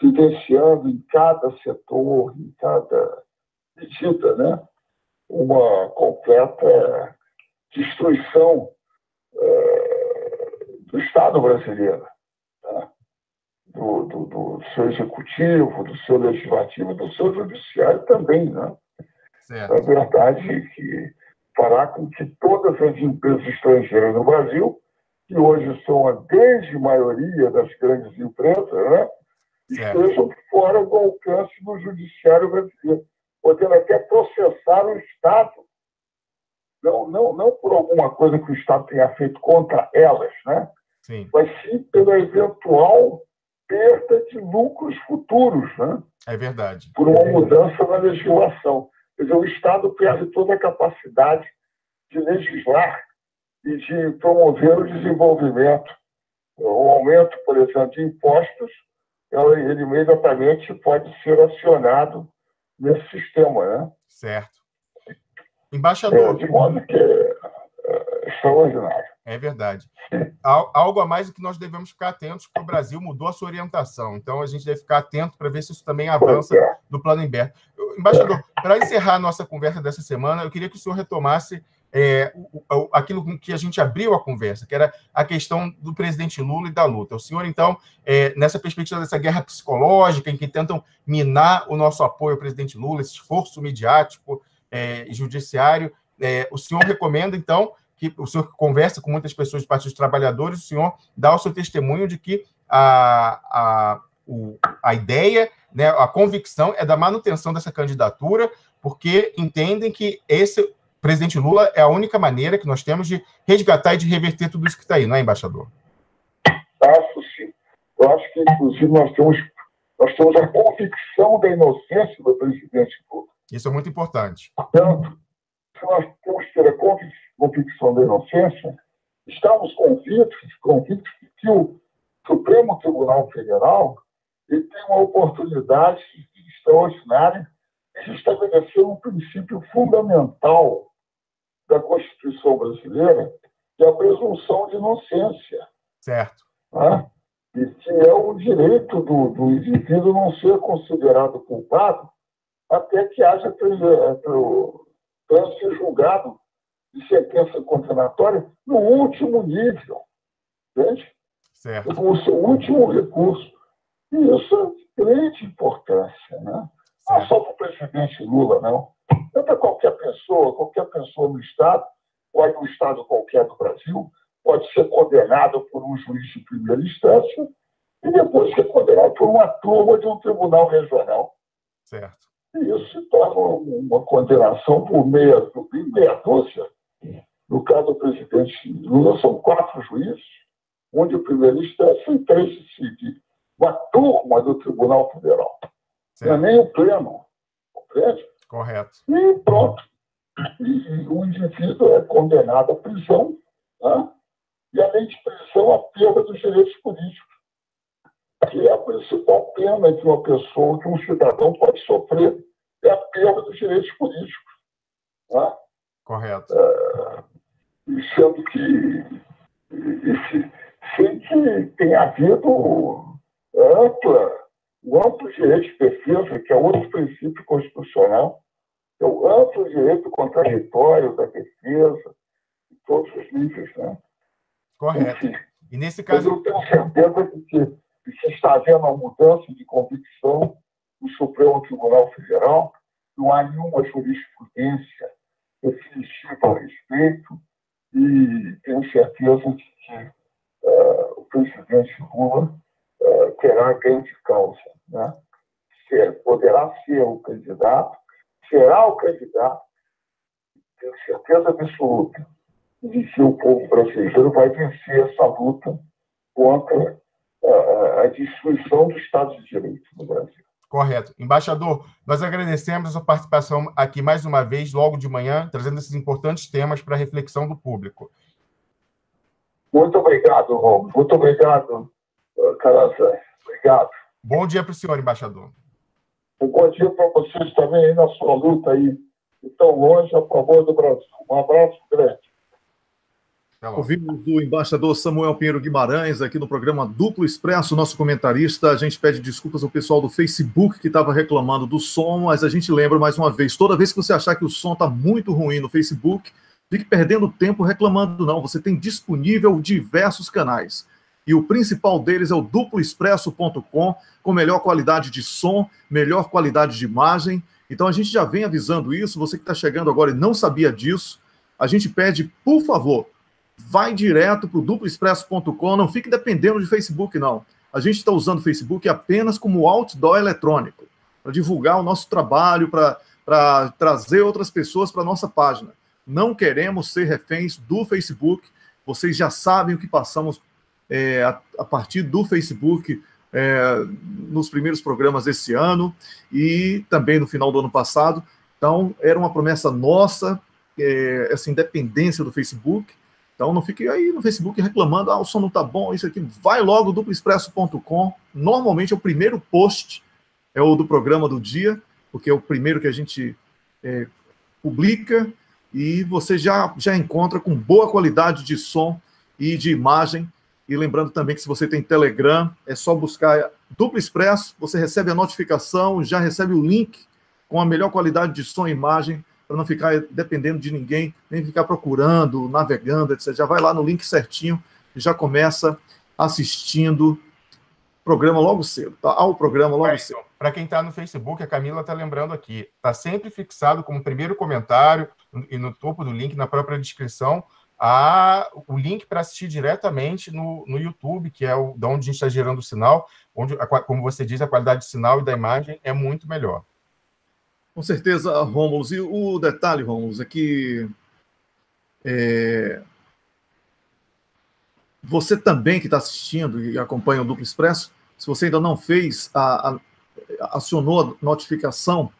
vivenciando em cada setor, em cada medida, né? Uma completa destruição do Estado brasileiro, né? Do seu executivo, do seu legislativo, do seu judiciário também, né? Certo. É verdade que fará com que todas as empresas estrangeiras no Brasil, que hoje são a grande maioria das grandes empresas, né? Estejam fora do alcance do judiciário brasileiro, podendo até processar o Estado, não por alguma coisa que o Estado tenha feito contra elas, né? Sim. Mas sim pela eventual perda de lucros futuros, né? É verdade. Por uma mudança na legislação. Quer dizer, o Estado perde toda a capacidade de legislar e de promover o desenvolvimento. O aumento, por exemplo, de impostos, ele imediatamente pode ser acionado nesse sistema, né? Certo. Embaixador... De modo que é extraordinário. É verdade. Algo a mais do que nós devemos ficar atentos, porque o Brasil mudou a sua orientação. Então, a gente deve ficar atento para ver se isso também avança no plano interno. Embaixador, para encerrar a nossa conversa dessa semana, eu queria que o senhor retomasse aquilo com que a gente abriu a conversa, que era a questão do presidente Lula e da luta. O senhor, então, nessa perspectiva dessa guerra psicológica, em que tentam minar o nosso apoio ao presidente Lula, esse esforço midiático e judiciário, o senhor recomenda, então, que o senhor conversa com muitas pessoas do Partido dos Trabalhadores, o senhor dá o seu testemunho de que a ideia, né, a convicção é da manutenção dessa candidatura, porque entendem que esse presidente Lula é a única maneira que nós temos de resgatar e de reverter tudo isso que está aí, não é, embaixador? Acho sim. Eu acho que, inclusive, nós temos a convicção da inocência do presidente Lula. Isso é muito importante. Portanto, se nós temos que ter a convicção da inocência, estamos convictos que o Supremo Tribunal Federal ele tem uma oportunidade extraordinária de estabelecer um princípio fundamental da Constituição brasileira, que é a presunção de inocência. Certo. Né? E que é o direito do indivíduo não ser considerado culpado até que haja trânsito julgado de sentença condenatória no último nível, entende? Certo. Como o seu último recurso. E isso é de grande importância, né? Não só para o presidente Lula, não. É para qualquer pessoa no Estado, pode um Estado qualquer do Brasil, pode ser condenado por um juiz de primeira instância e depois ser condenado por uma turma de um tribunal regional. Certo. E isso se torna uma condenação por meia dúzia, No caso do presidente Lula, são 4 juízes, onde o primeiro instância e 3 decidem. Uma turma do Tribunal Federal. Não é nem o pleno. Compreende? Correto. E pronto. E o indivíduo é condenado à prisão, né? E, além de prisão, a perda dos direitos políticos, que é a principal pena que uma pessoa, que um cidadão pode sofrer, é a perda dos direitos políticos. Né? Correto. Sendo que sem que tenha havido um amplo direito de defesa, que é outro princípio constitucional, é o amplo direito contraditório da defesa, em todos os níveis. Né? Correto. Enfim, E nesse caso... eu tenho certeza de que se está havendo uma mudança de convicção no Supremo Tribunal Federal, não há nenhuma jurisprudência definitiva a respeito, e tenho certeza de que o presidente Lula terá grande causa. Né? Poderá ser o candidato, será o candidato, tenho certeza absoluta de que o povo brasileiro vai vencer essa luta contra a destruição do Estado de Direito no Brasil. Correto. Embaixador, nós agradecemos a sua participação aqui mais uma vez, logo de manhã, trazendo esses importantes temas para a reflexão do público. Muito obrigado, Romulo. Muito obrigado, Calazans. Obrigado. Bom dia para o senhor, embaixador. Um bom dia para vocês também aí na sua luta aí, tão longe, a favor do Brasil. Um abraço grande. Ouvimos o embaixador Samuel Pinheiro Guimarães aqui no programa Duplo Expresso, nosso comentarista. A gente pede desculpas ao pessoal do Facebook que estava reclamando do som, mas a gente lembra mais uma vez, toda vez que você achar que o som está muito ruim no Facebook, fique perdendo tempo reclamando não, você tem disponível diversos canais. E o principal deles é o duploexpresso.com, com melhor qualidade de som, melhor qualidade de imagem. Então a gente já vem avisando isso, você que está chegando agora e não sabia disso, a gente pede, por favor, vai direto para o duploexpresso.com, não fique dependendo de Facebook, não. A gente está usando o Facebook apenas como outdoor eletrônico, para divulgar o nosso trabalho, para trazer outras pessoas para a nossa página. Não queremos ser reféns do Facebook, vocês já sabem o que passamos a partir do Facebook nos primeiros programas desse ano e também no final do ano passado. Então, era uma promessa nossa, essa independência do Facebook. Então, não fique aí no Facebook reclamando, o som não está bom, isso aqui. Vai logo, duploexpresso.com. Normalmente, é o primeiro post, é o do programa do dia, porque é o primeiro que a gente publica, e você já encontra com boa qualidade de som e de imagem. E lembrando também que se você tem Telegram, é só buscar Duplo Expresso, você recebe a notificação, já recebe o link com a melhor qualidade de som e imagem, para não ficar dependendo de ninguém, nem ficar procurando, navegando, etc. Já vai lá no link certinho e já começa assistindo o programa logo cedo, tá? Ao programa logo cedo. Para quem está no Facebook, a Camila está lembrando aqui, está sempre fixado como primeiro comentário e no topo do link, na própria descrição, o link para assistir diretamente no YouTube, que é da onde a gente está gerando o sinal, onde, como você diz, a qualidade do sinal e da imagem é muito melhor. Com certeza, Rômulo. E o detalhe, Rômulo, é que você também que está assistindo e acompanha o Duplo Expresso, se você ainda não fez, acionou a notificação,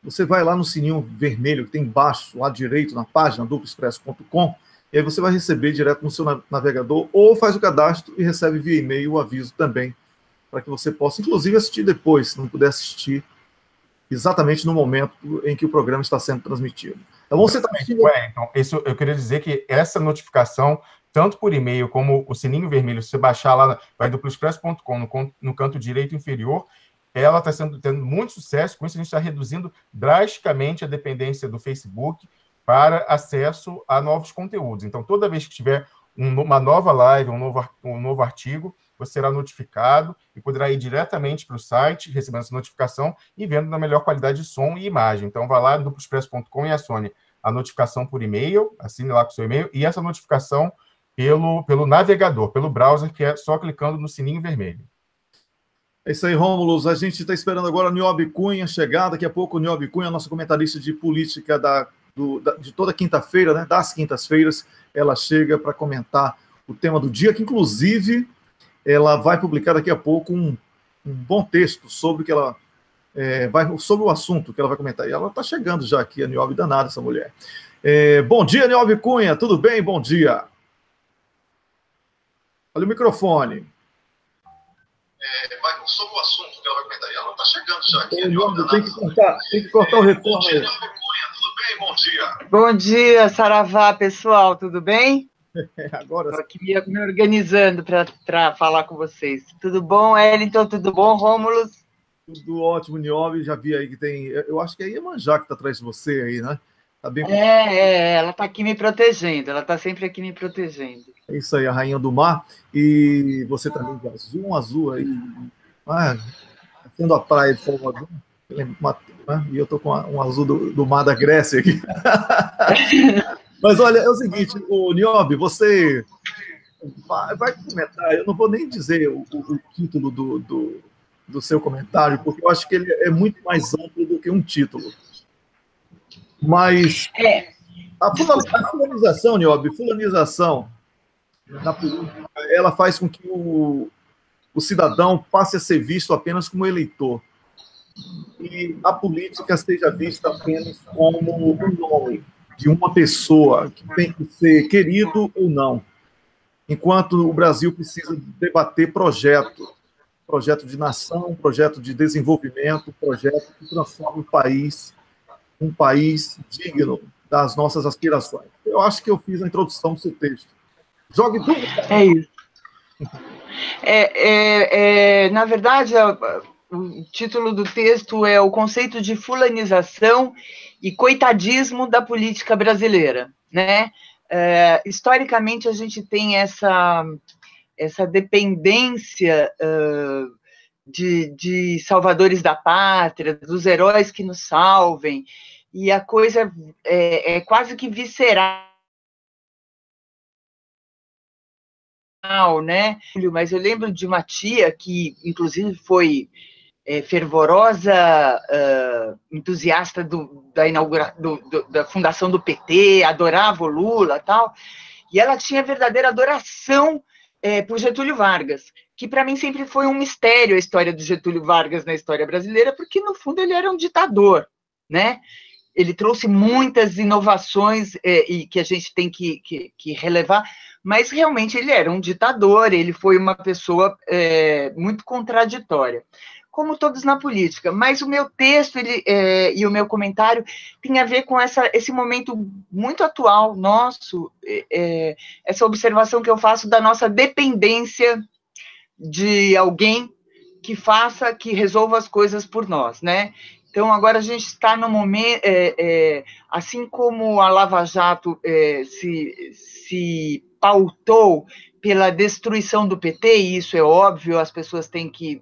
você vai lá no sininho vermelho que tem embaixo, lá direito, na página duploexpresso.com, e aí você vai receber direto no seu navegador, ou faz o cadastro e recebe via e-mail o aviso também, para que você possa, inclusive, assistir depois, se não puder assistir exatamente no momento em que o programa está sendo transmitido. Então, você está assistindo... Então, isso, eu queria dizer que essa notificação, tanto por e-mail como o sininho vermelho, se você baixar lá, vai do duploexpresso.com, no canto direito inferior, ela está tendo muito sucesso. Com isso, a gente está reduzindo drasticamente a dependência do Facebook para acesso a novos conteúdos. Então, toda vez que tiver uma nova live, um novo artigo, você será notificado e poderá ir diretamente para o site, recebendo essa notificação e vendo na melhor qualidade de som e imagem. Então, vá lá no duploexpresso.com e acione a notificação por e-mail, assine lá com o seu e-mail, e essa notificação pelo navegador, pelo browser, que é só clicando no sininho vermelho. É isso aí, Rômulo. A gente está esperando agora o Niobe Cunha chegar. Daqui a pouco o Niobe Cunha, nosso comentarista de política da de toda quinta-feira, né, das quintas-feiras, ela chega para comentar o tema do dia, que inclusive ela vai publicar daqui a pouco um bom texto sobre o que ela sobre o assunto que ela vai comentar. E ela está chegando já aqui, a Niobe danada, essa mulher. Bom dia, Niobe Cunha, tudo bem? Bom dia. Olha o microfone. Sobre o assunto que ela vai comentar. E ela está chegando já aqui, a Niobe danada. Tem que cortar o retorno. Bom dia, Niobe Cunha, tudo bem? Bom dia. Bom dia, Saravá, pessoal, tudo bem? Agora estou aqui me organizando para falar com vocês. Tudo bom, Wellington? Tudo bom, Rômulo? Tudo ótimo, Niobe. Já vi aí que tem... Eu acho que é Iemanjá que está atrás de você aí, né? Tá bem... ela está aqui me protegendo. Ela está sempre aqui me protegendo. É isso aí, a rainha do mar. E você também de azul, um azul aí. Tendo a praia de Salvador. E eu estou com um azul do mar da Grécia aqui. Mas olha, é o seguinte, o Niobe, você vai comentar, eu não vou nem dizer o título do seu comentário, porque eu acho que ele é muito mais amplo do que um título. Mas a fulanização, Niobe, na política, ela faz com que o cidadão passe a ser visto apenas como eleitor. E a política seja vista apenas como um nome de uma pessoa que tem que ser querido ou não. Enquanto o Brasil precisa debater projeto de nação, projeto de desenvolvimento, projeto que transforma o país um país digno das nossas aspirações. Eu acho que eu fiz a introdução do seu texto. Jogue tudo. É isso. Na verdade, o título do texto é o conceito de fulanização e coitadismo da política brasileira, né? Historicamente, a gente tem essa dependência de salvadores da pátria, dos heróis que nos salvem, e a coisa é quase que visceral, né? Mas eu lembro de uma tia que, inclusive, foi fervorosa entusiasta da fundação do PT, adorava o Lula e tal, e ela tinha verdadeira adoração por Getúlio Vargas, que para mim sempre foi um mistério a história do Getúlio Vargas na história brasileira, porque no fundo ele era um ditador, né? Ele trouxe muitas inovações e que a gente tem que relevar, mas realmente ele era um ditador, ele foi uma pessoa muito contraditória, como todos na política. Mas o meu texto e o meu comentário tem a ver com esse momento muito atual nosso, essa observação que eu faço da nossa dependência de alguém que resolva as coisas por nós, né? Então, agora a gente está no momento, assim como a Lava Jato se pautou pela destruição do PT, e isso é óbvio, as pessoas têm que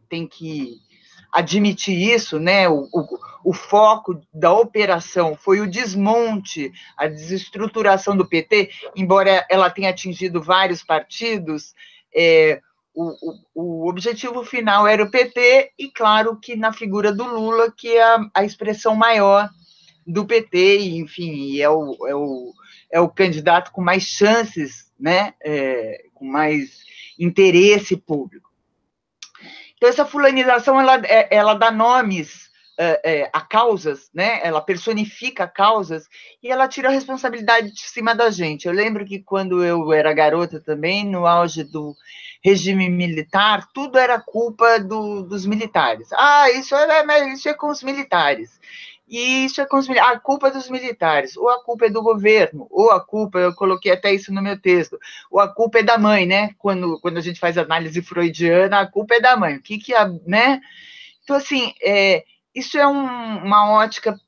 admitir isso, né? O foco da operação foi o desmonte, a desestruturação do PT, embora ela tenha atingido vários partidos, o objetivo final era o PT, e claro que na figura do Lula, que é a expressão maior do PT, e, enfim, é o candidato com mais chances, né? Com mais interesse público. Então, essa fulanização, ela dá nomes a causas, né? Ela personifica causas e ela tira a responsabilidade de cima da gente. Eu lembro que quando eu era garota também, no auge do regime militar, tudo era culpa dos militares. Isso é com os militares. E isso é com a culpa é dos militares, ou a culpa é do governo, ou a culpa, eu coloquei até isso no meu texto, ou a culpa é da mãe, né? Quando a gente faz análise freudiana, a culpa é da mãe. Né? Então, assim, isso é uma ótica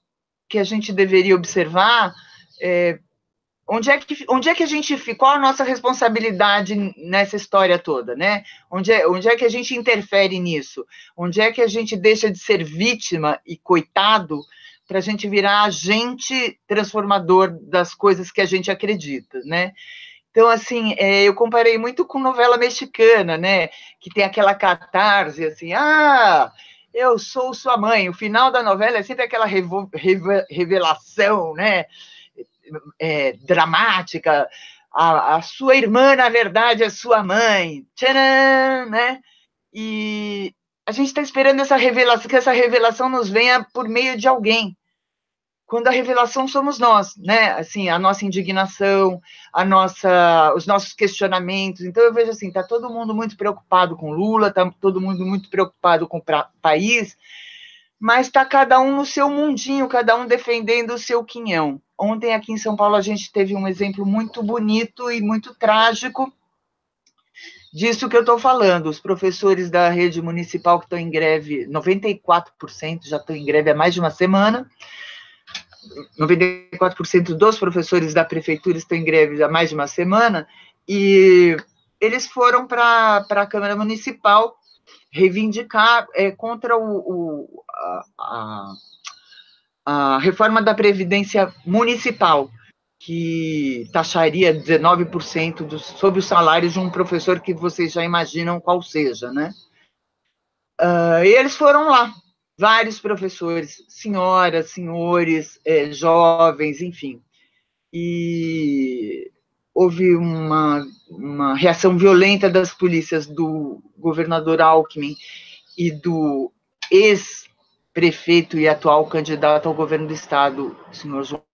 que a gente deveria observar. Onde é que a gente fica? Qual a nossa responsabilidade nessa história toda, né? Onde é que a gente interfere nisso? Onde é que a gente deixa de ser vítima e coitado para a gente virar agente transformador das coisas que a gente acredita, né? Então, assim, eu comparei muito com novela mexicana, né? Que tem aquela catarse, assim, eu sou sua mãe. O final da novela é sempre aquela revelação, né? dramática, a sua irmã, na verdade, é sua mãe, tcharam, né? E a gente está esperando essa revelação, que essa revelação nos venha por meio de alguém, quando a revelação somos nós, né? Assim, a nossa indignação, os nossos questionamentos. Então, eu vejo assim, está todo mundo muito preocupado com Lula, está todo mundo muito preocupado com o país, mas está cada um no seu mundinho, cada um defendendo o seu quinhão. Ontem, aqui em São Paulo, a gente teve um exemplo muito bonito e muito trágico disso que eu estou falando. Os professores da rede municipal que estão em greve, 94% já estão em greve há mais de uma semana, 94% dos professores da prefeitura estão em greve há mais de uma semana, e eles foram para a Câmara Municipal reivindicar contra a reforma da Previdência Municipal, que taxaria 19% sobre o salário de um professor que vocês já imaginam qual seja, né? E eles foram lá, vários professores, senhoras, senhores, jovens, enfim. E houve uma reação violenta das polícias do governador Alckmin e do ex-prefeito e atual candidato ao governo do estado, senhor João.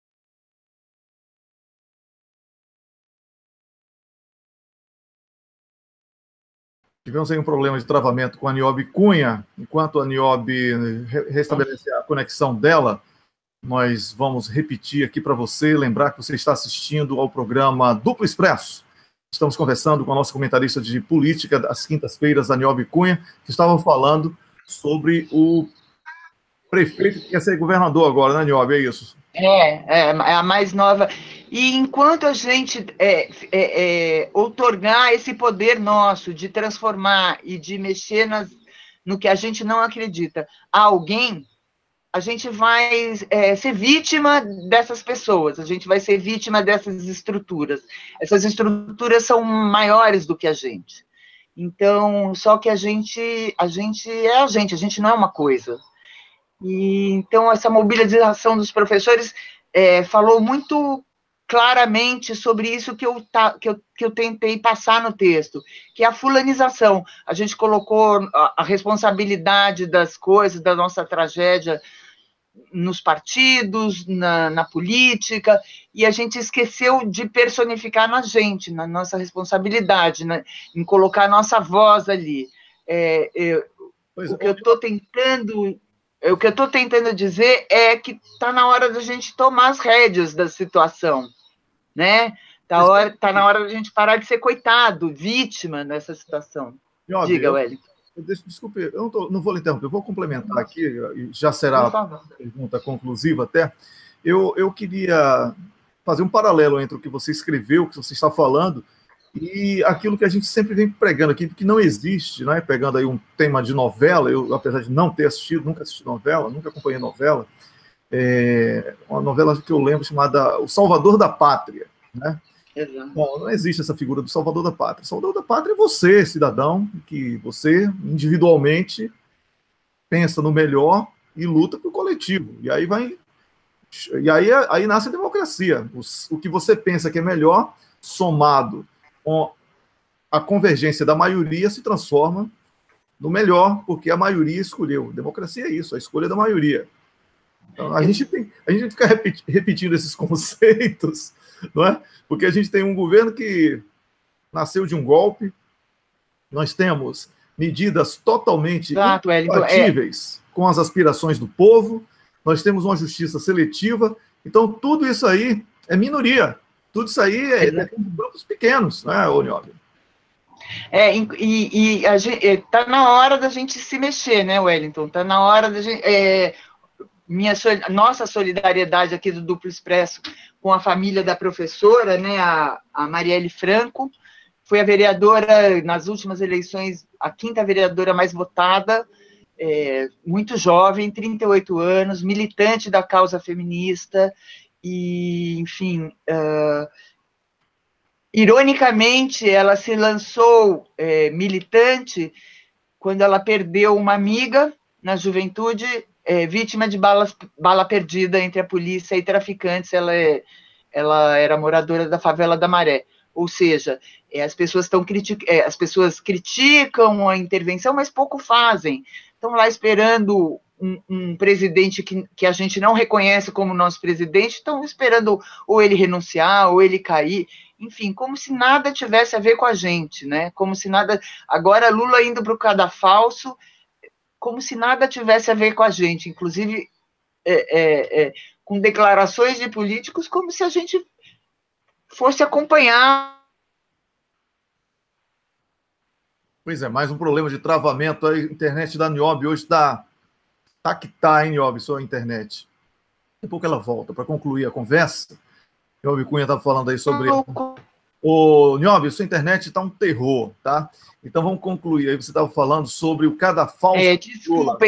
Tivemos aí um problema de travamento com a Niobe Cunha. Enquanto a Niobe restabelecer a conexão dela, nós vamos repetir aqui para você, lembrar que você está assistindo ao programa Duplo Expresso. Estamos conversando com a nossa comentarista de política das quintas-feiras, a Niobe Cunha, que estava falando sobre o prefeito que quer ser governador agora, né, Niobe? É isso? É a mais nova. E enquanto a gente outorgar esse poder nosso de transformar e de mexer no que a gente não acredita a alguém, a gente vai ser vítima dessas pessoas, a gente vai ser vítima dessas estruturas. Essas estruturas são maiores do que a gente. Então, só que a gente é a gente não é uma coisa. E, então, essa mobilização dos professores falou muito claramente sobre isso que eu tentei passar no texto, que é a fulanização. A gente colocou a responsabilidade das coisas, da nossa tragédia, nos partidos, na política, e a gente esqueceu de personificar na gente, na nossa responsabilidade, né, em colocar a nossa voz ali. O que eu estou tentando dizer é que está na hora da gente tomar as rédeas da situação, né? Tá na hora da gente parar de ser coitado, vítima nessa situação. Diga, Wellington. Desculpe, eu não vou lhe interromper, eu vou complementar aqui, já será a pergunta conclusiva até. Eu queria fazer um paralelo entre o que você escreveu, o que você está falando, e aquilo que a gente sempre vem pregando aqui, que não existe, né? Pegando aí um tema de novela, eu, apesar de não ter assistido, nunca assisti novela, nunca acompanhei novela, uma novela que eu lembro chamada O Salvador da Pátria, né? Exato. Bom, não existe essa figura do Salvador da Pátria. O Salvador da Pátria é você, cidadão, que você, individualmente, pensa no melhor e luta para o coletivo. E aí nasce a democracia. O que você pensa que é melhor, somado com a convergência da maioria, se transforma no melhor, porque a maioria escolheu. Democracia é isso, a escolha da maioria. Então, a gente fica repetindo esses conceitos, não é? Porque a gente tem um governo que nasceu de um golpe, nós temos medidas totalmente incompatíveis com as aspirações do povo, nós temos uma justiça seletiva, então tudo isso aí é minoria, tudo isso aí é grupos pequenos, né, Niobe? Está na hora da gente se mexer, né, Wellington? Está na hora da gente... nossa solidariedade aqui do Duplo Expresso com a família da professora, né, a Marielle Franco, foi a vereadora, nas últimas eleições, a 5ª vereadora mais votada, muito jovem, 38 anos, militante da causa feminista, e, enfim, ironicamente, ela se lançou militante quando ela perdeu uma amiga na juventude, vítima de bala perdida entre a polícia e traficantes. Ela ela era moradora da favela da Maré. Ou seja, as pessoas criticam a intervenção, mas pouco fazem. Estão lá esperando um presidente que a gente não reconhece como nosso presidente, estão esperando ou ele renunciar, ou ele cair, enfim, como se nada tivesse a ver com a gente, né? Como se nada... Agora, Lula indo para o cadafalso, como se nada tivesse a ver com a gente, inclusive com declarações de políticos, como se a gente fosse acompanhar. Pois é, mais um problema de travamento. A internet da Niobe hoje está... Tá que tá, hein, Niobe, sua internet. Daqui a pouco ela volta. Para concluir a conversa, Niobe Cunha estava falando aí sobre... Ô, Niobe, sua internet está um terror, tá? Então vamos concluir. Aí você estava falando sobre o cadafalso.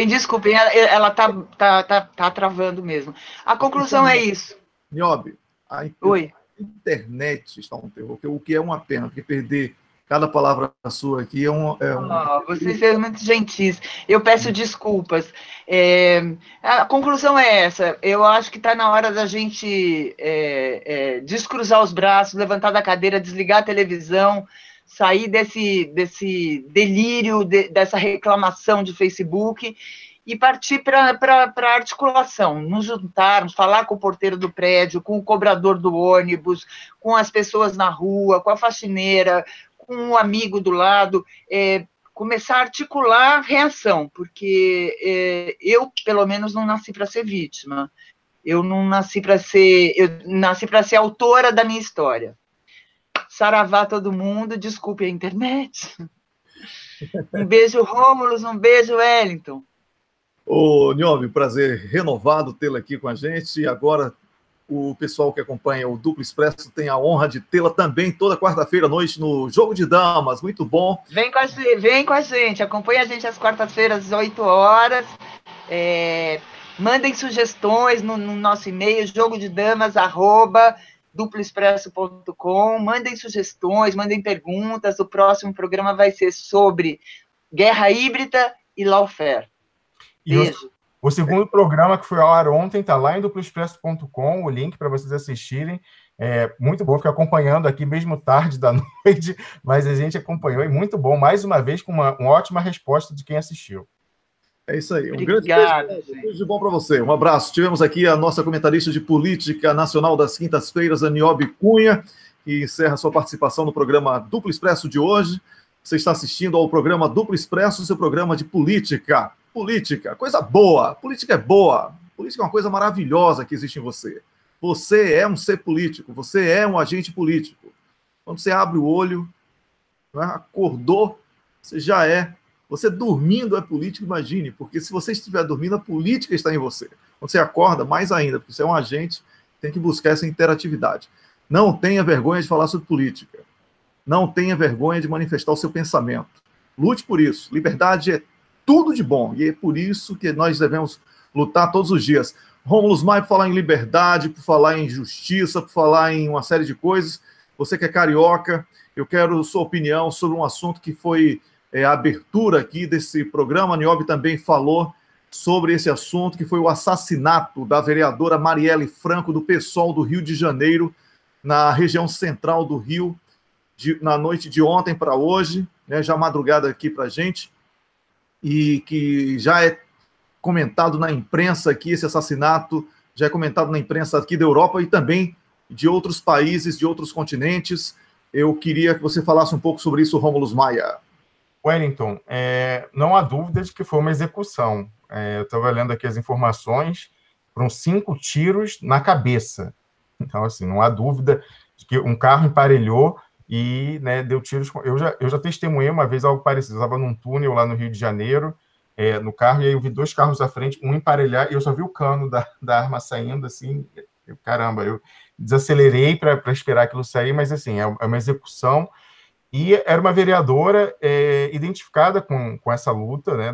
Desculpem, ela tá travando mesmo. A conclusão é isso. Niobe, a internet está um terror, o que é uma pena, porque perder cada palavra sua aqui Vocês são muito gentis. Eu peço desculpas. A conclusão é essa. Eu acho que está na hora da gente descruzar os braços, levantar da cadeira, desligar a televisão, sair desse delírio, dessa reclamação de Facebook e partir para a articulação, nos juntarmos, falar com o porteiro do prédio, com o cobrador do ônibus, com as pessoas na rua, com a faxineira, com um amigo do lado, começar a articular reação, porque eu, pelo menos, não nasci para ser vítima. Eu não nasci para ser... Eu nasci para ser autora da minha história. Saravá todo mundo, desculpe a internet. Um beijo, Rômulo, um beijo, Wellington. Ô, Niobe, prazer renovado tê-la aqui com a gente. E agora o pessoal que acompanha o Duplo Expresso tem a honra de tê-la também toda quarta-feira à noite no Jogo de Damas. Muito bom. Vem com a gente, acompanha a gente às quartas-feiras, às 8 horas. Mandem sugestões no nosso e-mail, jogodedamas@duploexpresso.com. Mandem sugestões, mandem perguntas. O próximo programa vai ser sobre guerra híbrida e lawfare. Beijo. O segundo programa que foi ao ar ontem está lá em duploexpresso.com, o link para vocês assistirem. Muito bom ficar acompanhando aqui, mesmo tarde da noite, mas a gente acompanhou e muito bom, mais uma vez, com uma ótima resposta de quem assistiu. É isso aí. Obrigado, grande beijo de bom para você. Um abraço. Tivemos aqui a nossa comentarista de política nacional das quintas-feiras, a Niobe Cunha, que encerra sua participação no programa Duplo Expresso de hoje. Você está assistindo ao programa Duplo Expresso, seu programa de política. Política, coisa boa. Política é boa. Política é uma coisa maravilhosa que existe em você. Você é um ser político. Você é um agente político. Quando você abre o olho, acordou, você já é. Você dormindo é político, imagine. Porque se você estiver dormindo, a política está em você. Quando você acorda, mais ainda, porque você é um agente, tem que buscar essa interatividade. Não tenha vergonha de falar sobre política. Não tenha vergonha de manifestar o seu pensamento. Lute por isso. Liberdade é tudo de bom, e é por isso que nós devemos lutar todos os dias. Rômulo Maia, por falar em liberdade, por falar em justiça, por falar em uma série de coisas. Você que é carioca, eu quero sua opinião sobre um assunto que foi a abertura aqui desse programa. A Niobe também falou sobre esse assunto, que foi o assassinato da vereadora Marielle Franco, do PSOL do Rio de Janeiro, na região central do Rio, na noite de ontem para hoje, né, já madrugada aqui para a gente, e que já é comentado na imprensa aqui, esse assassinato já é comentado na imprensa aqui da Europa e também de outros países, de outros continentes. Eu queria que você falasse um pouco sobre isso, Rômulo Maia. Wellington, não há dúvida de que foi uma execução. Eu estava lendo aqui as informações, foram 5 tiros na cabeça. Então, assim, não há dúvida de que um carro emparelhou e, né, deu tiros. Eu já testemunhei uma vez algo parecido. Eu estava num túnel lá no Rio de Janeiro, no carro, e aí eu vi 2 carros à frente, um emparelhar, e eu só vi o cano da arma saindo, assim, caramba, eu desacelerei para esperar aquilo sair, mas, assim, é uma execução. E era uma vereadora identificada com essa luta, né,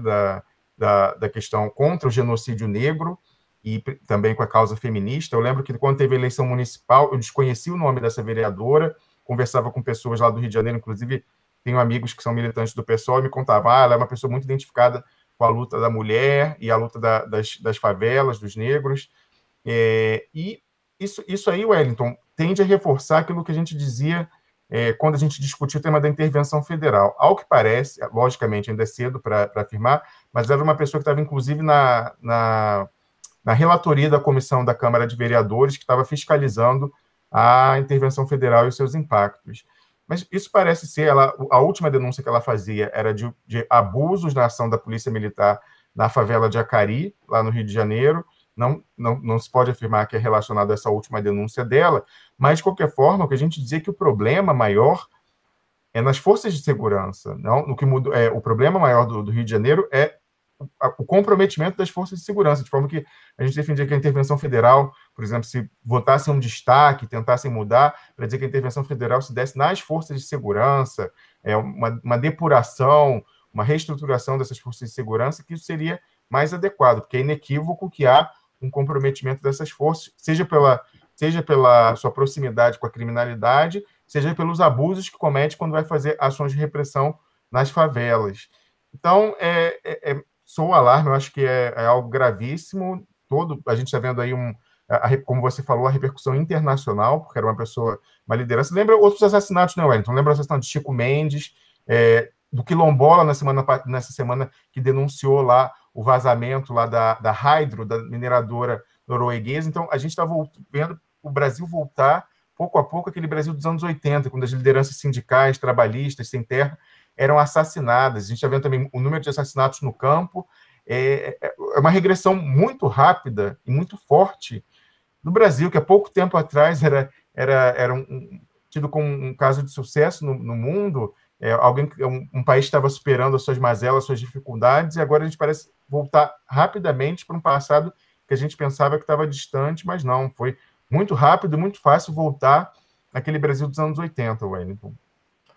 da questão contra o genocídio negro e também com a causa feminista. Eu lembro que quando teve a eleição municipal, eu desconheci o nome dessa vereadora, conversava com pessoas lá do Rio de Janeiro, inclusive tenho amigos que são militantes do PSOL, e me contavam, ela é uma pessoa muito identificada com a luta da mulher e a luta das favelas, dos negros, e isso aí, Wellington, tende a reforçar aquilo que a gente dizia quando a gente discutiu o tema da intervenção federal. Ao que parece, logicamente ainda é cedo para afirmar, mas era uma pessoa que estava, inclusive, na relatoria da comissão da Câmara de Vereadores, que estava fiscalizando a intervenção federal e os seus impactos. Mas isso parece ser, a última denúncia que ela fazia era de abusos na ação da Polícia Militar na favela de Acari, lá no Rio de Janeiro. Não se pode afirmar que é relacionado a essa última denúncia dela, mas, de qualquer forma, o que a gente dizia é que o problema maior é nas forças de segurança. Não, no que muda, o problema maior do Rio de Janeiro é o comprometimento das forças de segurança, de forma que a gente defendia que a intervenção federal, por exemplo, se votassem um destaque, tentassem mudar, para dizer que a intervenção federal se desse nas forças de segurança, uma depuração, uma reestruturação dessas forças de segurança, que isso seria mais adequado, porque é inequívoco que há um comprometimento dessas forças, seja pela sua proximidade com a criminalidade, seja pelos abusos que comete quando vai fazer ações de repressão nas favelas. Então, sou o alarme, eu acho que é algo gravíssimo. A gente está vendo aí, como você falou, a repercussão internacional, porque era uma liderança. Lembra outros assassinatos, né, Wellington? Lembra o assassinato de Chico Mendes, do Quilombola nessa semana, que denunciou lá o vazamento lá da Hydro, da mineradora norueguesa. Então, a gente está vendo o Brasil voltar, pouco a pouco, aquele Brasil dos anos 80, quando as lideranças sindicais, trabalhistas, sem terra, eram assassinadas. A gente está vendo também o número de assassinatos no campo. É uma regressão muito rápida e muito forte do Brasil, que há pouco tempo atrás era tido como um caso de sucesso no mundo, um país que estava superando as suas mazelas, as suas dificuldades, e agora a gente parece voltar rapidamente para um passado que a gente pensava que estava distante, mas não, foi muito rápido e muito fácil voltar naquele Brasil dos anos 80, Wellington.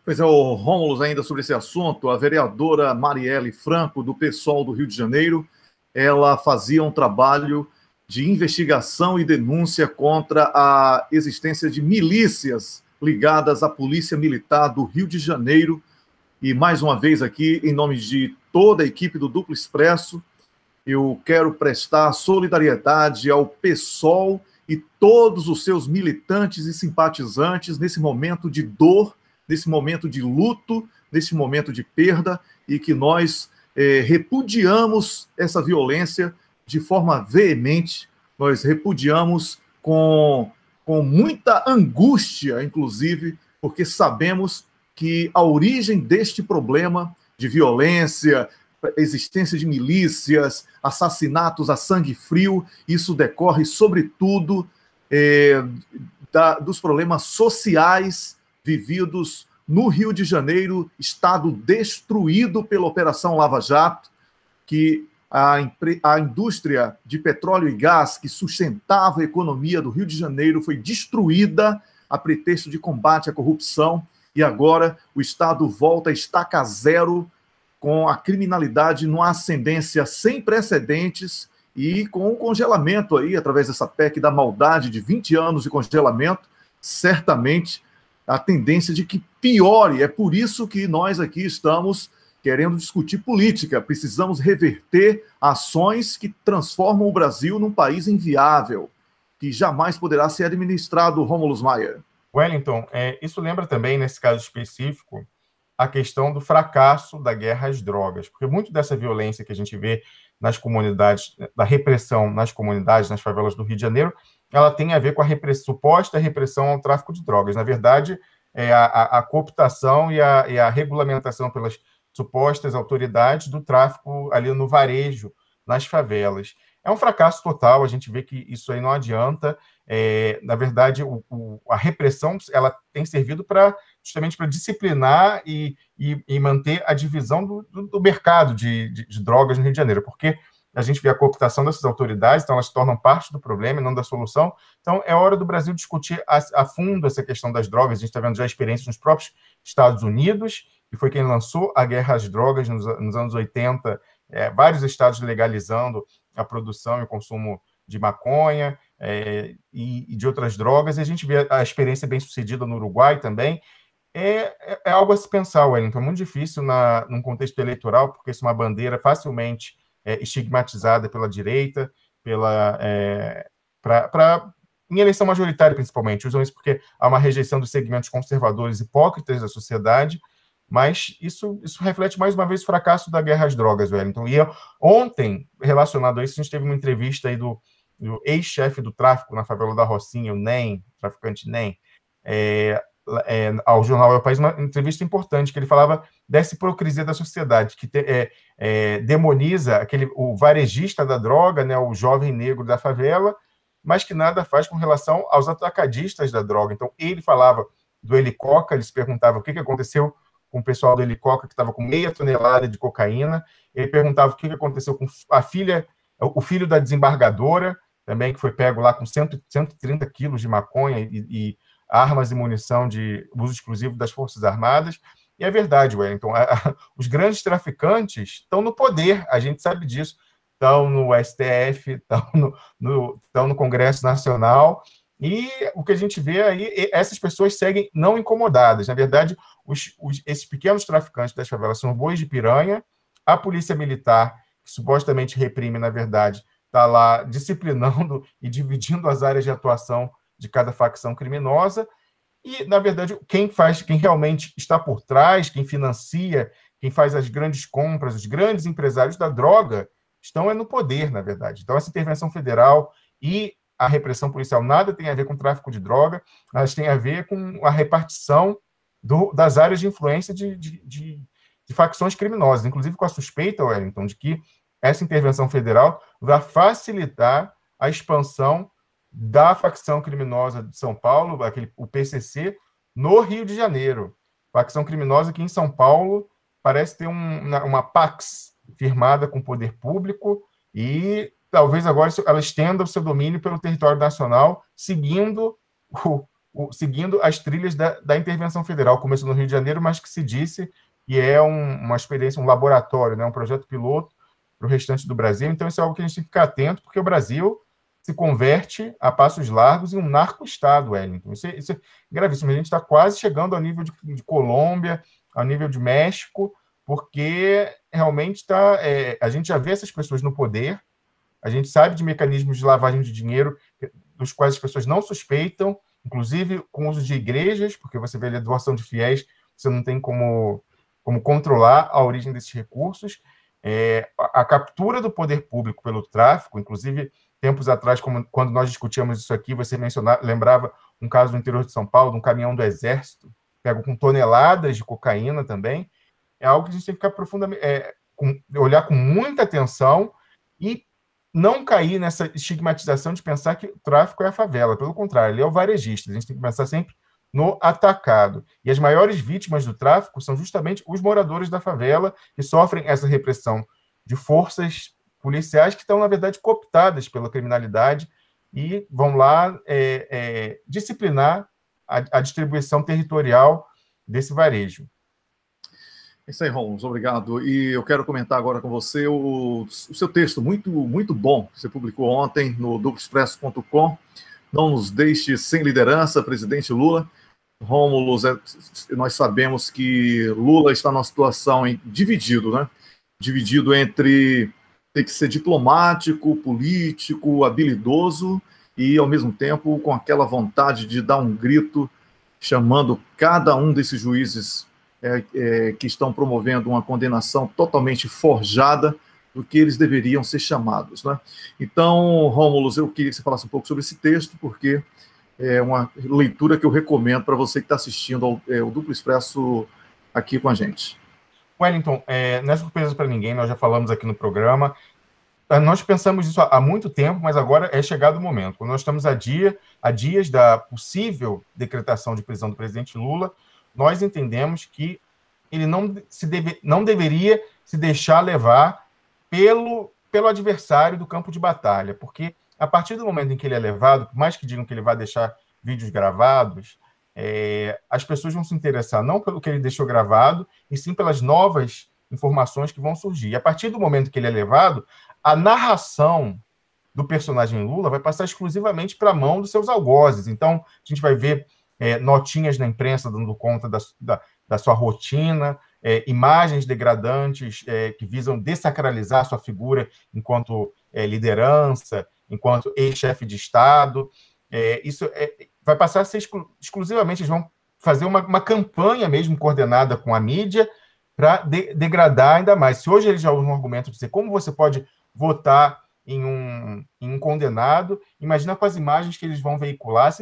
Pois é, o Rômulo, ainda sobre esse assunto, a vereadora Marielle Franco, do PSOL do Rio de Janeiro, ela fazia um trabalho de investigação e denúncia contra a existência de milícias ligadas à Polícia Militar do Rio de Janeiro. E, mais uma vez aqui, em nome de toda a equipe do Duplo Expresso, eu quero prestar solidariedade ao PSOL e todos os seus militantes e simpatizantes nesse momento de dor, nesse momento de luto, nesse momento de perda, e que nós repudiamos essa violência de forma veemente, nós repudiamos com muita angústia, inclusive, porque sabemos que a origem deste problema de violência, existência de milícias, assassinatos a sangue frio, isso decorre, sobretudo, dos problemas sociais vividos no Rio de Janeiro, estado destruído pela Operação Lava Jato, que a indústria de petróleo e gás que sustentava a economia do Rio de Janeiro foi destruída a pretexto de combate à corrupção, e agora o Estado volta a estaca zero com a criminalidade numa ascendência sem precedentes e com o congelamento aí, através dessa PEC da maldade de 20 anos de congelamento, certamente a tendência de que piore. É por isso que nós aqui estamos querendo discutir política. Precisamos reverter ações que transformam o Brasil num país inviável, que jamais poderá ser administrado, Rômulo Maia. Wellington, isso lembra também, nesse caso específico, a questão do fracasso da guerra às drogas, porque muito dessa violência que a gente vê nas comunidades, da repressão nas comunidades, nas favelas do Rio de Janeiro, ela tem a ver com a suposta repressão ao tráfico de drogas. Na verdade, a cooptação e a regulamentação pelas supostas autoridades do tráfico ali no varejo, nas favelas. É um fracasso total, a gente vê que isso aí não adianta. Na verdade, a repressão ela tem servido justamente para disciplinar e manter a divisão do mercado de drogas no Rio de Janeiro, porque a gente vê a cooptação dessas autoridades, então elas se tornam parte do problema e não da solução. Então, é hora do Brasil discutir a fundo essa questão das drogas. A gente está vendo já experiências nos próprios Estados Unidos, que foi quem lançou a guerra às drogas nos anos 80, vários estados legalizando a produção e o consumo de maconha e de outras drogas, e a gente vê a experiência bem-sucedida no Uruguai também. É algo a se pensar, Wellington. É muito difícil num contexto eleitoral, porque isso é uma bandeira facilmente estigmatizada pela direita, em eleição majoritária, principalmente. Usam isso porque há uma rejeição dos segmentos conservadores hipócritas da sociedade, mas isso reflete, mais uma vez, o fracasso da guerra às drogas, Wellington. E ontem, relacionado a isso, a gente teve uma entrevista aí do ex-chefe do tráfico na favela da Rocinha, o NEM, traficante NEM, ao jornal El País, uma entrevista importante, que ele falava dessa hipocrisia da sociedade, que demoniza o varejista da droga, né, o jovem negro da favela, mas que nada faz com relação aos atacadistas da droga. Então, ele falava do Helicoca, ele se perguntava o que aconteceu com o pessoal do Helicoca, que estava com 0,5 tonelada de cocaína, ele perguntava o que aconteceu com o filho da desembargadora, também, que foi pego lá com 130 quilos de maconha e armas e munição de uso exclusivo das Forças Armadas. E é verdade, Wellington, os grandes traficantes estão no poder, a gente sabe disso, estão no STF, estão no Congresso Nacional, e o que a gente vê aí, essas pessoas seguem não incomodadas. Na verdade, esses pequenos traficantes das favelas são bois de piranha, a polícia militar, que supostamente reprime, na verdade, está lá disciplinando e dividindo as áreas de atuação de cada facção criminosa, e, na verdade, quem realmente está por trás, quem financia, quem faz as grandes compras, os grandes empresários da droga, estão no poder, na verdade. Então, essa intervenção federal e a repressão policial nada tem a ver com tráfico de droga, elas têm a ver com a repartição das áreas de influência de facções criminosas, inclusive com a suspeita, Wellington, de que essa intervenção federal vai facilitar a expansão da facção criminosa de São Paulo, o PCC, no Rio de Janeiro. Facção criminosa que em São Paulo parece ter uma pax firmada com o poder público e talvez agora ela estenda o seu domínio pelo território nacional, seguindo as trilhas da intervenção federal. Começou no Rio de Janeiro, mas que se disse que é uma experiência, um laboratório, né, um projeto piloto para o restante do Brasil. Então, isso é algo que a gente tem que ficar atento, porque o Brasil se converte a passos largos em um narco-estado, Wellington. Isso é gravíssimo. A gente está quase chegando ao nível de Colômbia, ao nível de México, porque realmente a gente já vê essas pessoas no poder, a gente sabe de mecanismos de lavagem de dinheiro dos quais as pessoas não suspeitam, inclusive com o uso de igrejas, porque você vê a doação de fiéis, você não tem como controlar a origem desses recursos. A captura do poder público pelo tráfico, inclusive, tempos atrás, quando nós discutíamos isso aqui, você lembrava um caso no interior de São Paulo, de um caminhão do Exército, pego com toneladas de cocaína também, é algo que a gente tem que ficar profundamente, olhar com muita atenção e não cair nessa estigmatização de pensar que o tráfico é a favela. Pelo contrário, ele é o varejista. A gente tem que pensar sempre no atacado. E as maiores vítimas do tráfico são justamente os moradores da favela, que sofrem essa repressão de forças policiais que estão, na verdade, cooptadas pela criminalidade e vão lá disciplinar a distribuição territorial desse varejo. É isso aí, Romulo, obrigado. E eu quero comentar agora com você o seu texto muito, muito bom, que você publicou ontem no duploexpresso.com. Não nos deixe sem liderança, presidente Lula. Romulo, nós sabemos que Lula está numa situação dividido, né? Dividido entre ter que ser diplomático, político, habilidoso e, ao mesmo tempo, com aquela vontade de dar um grito chamando cada um desses juízes que estão promovendo uma condenação totalmente forjada do que eles deveriam ser chamados, né? Então, Rômulo, eu queria que você falasse um pouco sobre esse texto, porque é uma leitura que eu recomendo para você que está assistindo ao Duplo Expresso aqui com a gente. Wellington, não é surpresa para ninguém, nós já falamos aqui no programa, nós pensamos isso há muito tempo, mas agora é chegado o momento. Quando nós estamos a dias da possível decretação de prisão do presidente Lula, nós entendemos que ele não deveria se deixar levar pelo adversário do campo de batalha, porque a partir do momento em que ele é levado, por mais que digam que ele vai deixar vídeos gravados, as pessoas vão se interessar não pelo que ele deixou gravado, e sim pelas novas informações que vão surgir. E a partir do momento que ele é levado, a narração do personagem Lula vai passar exclusivamente para a mão dos seus algozes. Então, a gente vai ver notinhas na imprensa dando conta da sua rotina, imagens degradantes que visam desacralizar sua figura enquanto liderança, enquanto ex-chefe de Estado. Isso vai passar a ser exclusivamente, eles vão fazer uma campanha mesmo coordenada com a mídia para degradar ainda mais. Se hoje eles já usam um argumento de dizer como você pode votar em um condenado, imagina com as imagens que eles vão veicular,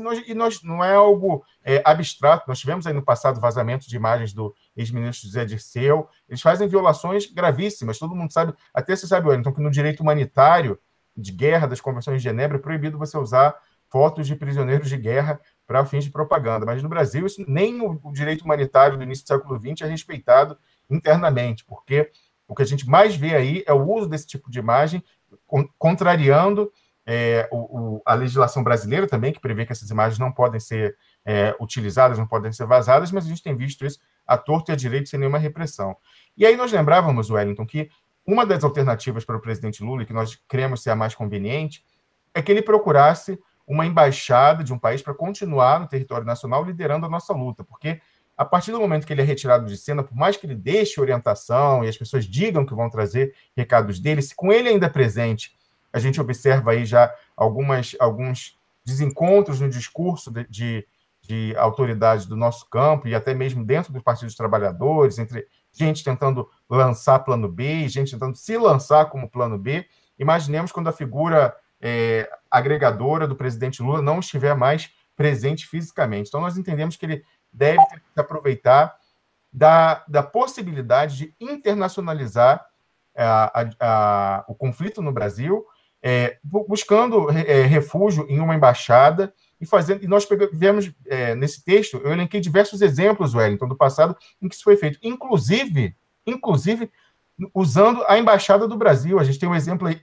não é algo abstrato. Nós tivemos aí no passado vazamento de imagens do ex-ministro José Dirceu, eles fazem violações gravíssimas, todo mundo sabe, até você sabe, Wellington, que no direito humanitário de guerra das convenções de Genebra é proibido você usar fotos de prisioneiros de guerra para fins de propaganda, mas no Brasil isso, nem o direito humanitário do início do século XX é respeitado internamente, porque o que a gente mais vê aí é o uso desse tipo de imagem, contrariando a legislação brasileira também, que prevê que essas imagens não podem ser utilizadas, não podem ser vazadas, mas a gente tem visto isso à torto e à direito sem nenhuma repressão. E aí nós lembrávamos, Wellington, que uma das alternativas para o presidente Lula, que nós cremos ser a mais conveniente, é que ele procurasse uma embaixada de um país para continuar no território nacional liderando a nossa luta, porque a partir do momento que ele é retirado de cena, por mais que ele deixe orientação e as pessoas digam que vão trazer recados dele, se com ele ainda presente, a gente observa aí já alguns desencontros no discurso de autoridades do nosso campo e até mesmo dentro do Partido dos Trabalhadores, entre gente tentando lançar plano B e gente tentando se lançar como plano B. Imaginemos quando a figura agregadora do presidente Lula não estiver mais presente fisicamente. Então, nós entendemos que ele deve se aproveitar da possibilidade de internacionalizar o conflito no Brasil, buscando refúgio em uma embaixada e nós vemos nesse texto, eu elenquei diversos exemplos, Wellington, do passado em que isso foi feito, inclusive usando a embaixada do Brasil. A gente tem um exemplo aí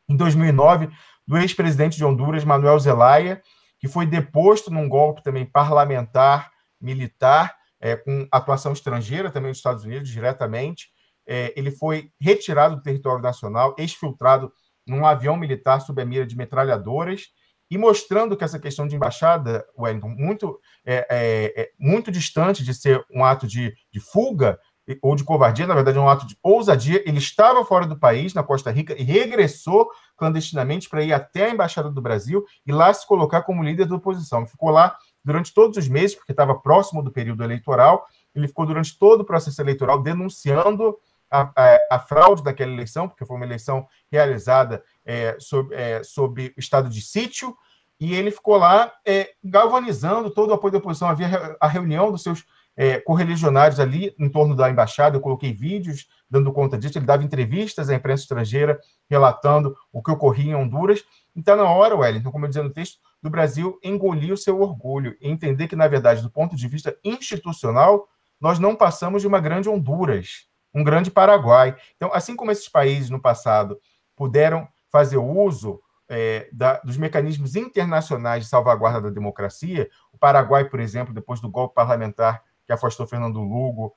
em 2009 do ex-presidente de Honduras, Manuel Zelaya, que foi deposto num golpe também parlamentar, militar, com atuação estrangeira também dos Estados Unidos, diretamente. Ele foi retirado do território nacional, exfiltrado num avião militar sob a mira de metralhadoras, e mostrando que essa questão de embaixada, Wellington, muito distante de ser um ato de fuga ou de covardia, na verdade é um ato de ousadia. Ele estava fora do país, na Costa Rica, e regressou clandestinamente para ir até a Embaixada do Brasil e lá se colocar como líder da oposição. Ficou lá durante todos os meses, porque estava próximo do período eleitoral. Ele ficou durante todo o processo eleitoral denunciando a fraude daquela eleição, porque foi uma eleição realizada sob estado de sítio, e ele ficou lá galvanizando todo o apoio da oposição. Havia a reunião dos seus correligionários ali em torno da embaixada. Eu coloquei vídeos dando conta disso. Ele dava entrevistas à imprensa estrangeira relatando o que ocorria em Honduras. Então, na hora, Wellington, como eu dizia no texto, do Brasil engolir o seu orgulho e entender que, na verdade, do ponto de vista institucional, nós não passamos de uma grande Honduras, um grande Paraguai. Então, assim como esses países no passado puderam fazer uso dos mecanismos internacionais de salvaguarda da democracia, o Paraguai, por exemplo, depois do golpe parlamentar que afastou Fernando Lugo,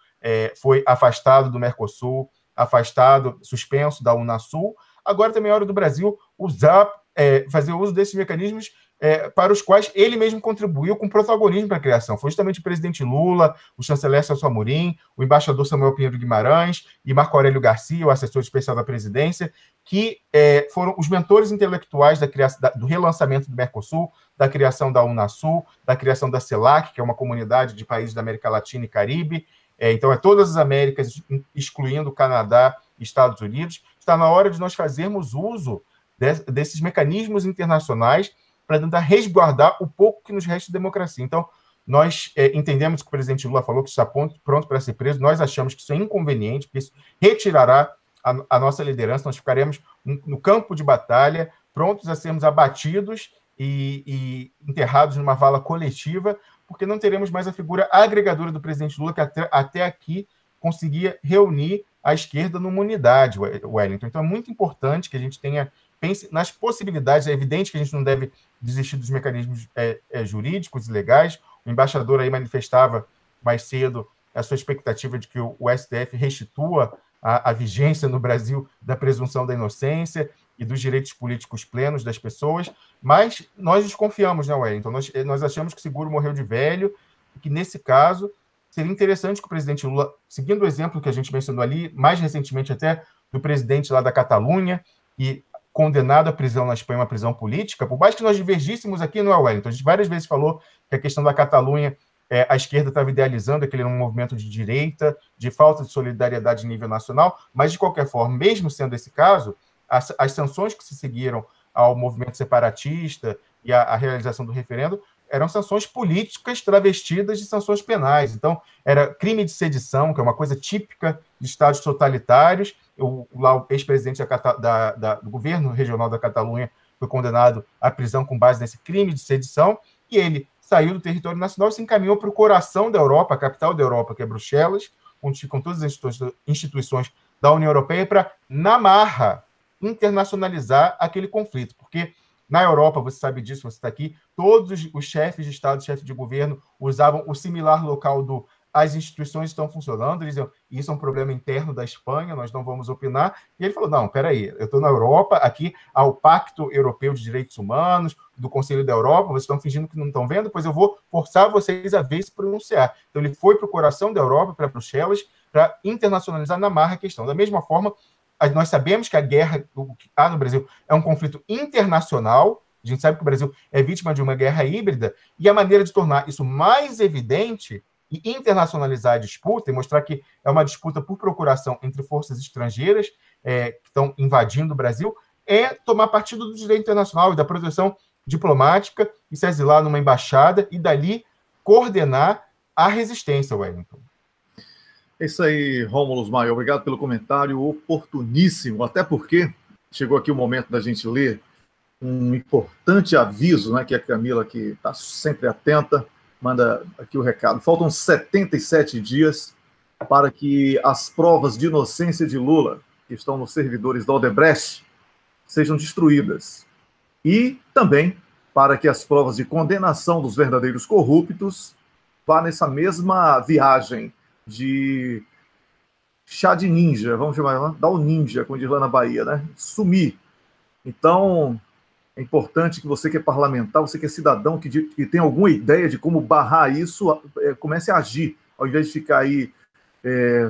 foi afastado do Mercosul, suspenso da Unasul. Agora também é hora do Brasil fazer uso desses mecanismos para os quais ele mesmo contribuiu com protagonismo para a criação. Foi justamente o presidente Lula, o chanceler Celso Amorim, o embaixador Samuel Pinheiro Guimarães e Marco Aurélio Garcia, o assessor especial da presidência, que foram os mentores intelectuais do relançamento do Mercosul, da criação da Unasul, da criação da CELAC, que é uma comunidade de países da América Latina e Caribe. Então, todas as Américas, excluindo o Canadá e Estados Unidos. Está na hora de nós fazermos uso desses mecanismos internacionais para tentar resguardar o pouco que nos resta de democracia. Então, nós entendemos que o presidente Lula falou que está pronto para ser preso. Nós achamos que isso é inconveniente, porque isso retirará a nossa liderança. Nós ficaremos no campo de batalha, prontos a sermos abatidos e enterrados numa vala coletiva, porque não teremos mais a figura agregadora do presidente Lula, que até aqui conseguia reunir a esquerda numa unidade, Wellington. Então, é muito importante que a gente pense nas possibilidades. É evidente que a gente não deve desistir dos mecanismos jurídicos e legais. O embaixador aí manifestava mais cedo a sua expectativa de que o STF restitua a vigência no Brasil da presunção da inocência e dos direitos políticos plenos das pessoas, mas nós desconfiamos, né, Wellington? Nós achamos que o seguro morreu de velho, e que, nesse caso, seria interessante que o presidente Lula, seguindo o exemplo que a gente mencionou ali, mais recentemente até do presidente lá da Catalunha, e condenado à prisão na Espanha, uma prisão política, por mais que nós divergíssemos aqui no Wellington, a gente várias vezes falou que a questão da Catalunha, a esquerda estava idealizando aquele um movimento de direita, de falta de solidariedade em nível nacional, mas, de qualquer forma, mesmo sendo esse caso, as sanções que se seguiram ao movimento separatista e a realização do referendo eram sanções políticas travestidas de sanções penais. Então, era crime de sedição, que é uma coisa típica de estados totalitários. O ex-presidente do governo regional da Catalunha foi condenado à prisão com base nesse crime de sedição, e ele saiu do território nacional e se encaminhou para o coração da Europa, a capital da Europa, que é Bruxelas, onde ficam todas as instituições da União Europeia, para, na marra, internacionalizar aquele conflito. Porque na Europa, você sabe disso, você está aqui, todos os chefes de Estado, chefes de governo, usavam o similar local do as instituições estão funcionando, eles diziam, isso é um problema interno da Espanha, nós não vamos opinar. E ele falou, não, peraí, eu estou na Europa, aqui há o Pacto Europeu de Direitos Humanos, do Conselho da Europa, vocês estão fingindo que não estão vendo, pois eu vou forçar vocês a ver se pronunciar. Então ele foi para o coração da Europa, para Bruxelas, para internacionalizar na marra a questão. Da mesma forma, nós sabemos que a guerra que há no Brasil é um conflito internacional, a gente sabe que o Brasil é vítima de uma guerra híbrida, e a maneira de tornar isso mais evidente e internacionalizar a disputa e mostrar que é uma disputa por procuração entre forças estrangeiras que estão invadindo o Brasil, é tomar partido do direito internacional e da proteção diplomática e se exilar numa embaixada e dali coordenar a resistência, Wellington. É isso aí, Rômulo Maia. Obrigado pelo comentário oportuníssimo, até porque chegou aqui o momento da gente ler um importante aviso, né, que a Camila, que está sempre atenta, manda aqui o recado. Faltam 77 dias para que as provas de inocência de Lula, que estão nos servidores da Odebrecht, sejam destruídas. E também para que as provas de condenação dos verdadeiros corruptos vá nessa mesma viagem de chá de ninja, vamos chamar, dar o ninja, como diz lá na Bahia, né? Sumir. Então, é importante que você que é parlamentar, você que é cidadão, que tem alguma ideia de como barrar isso, comece a agir, ao invés de ficar aí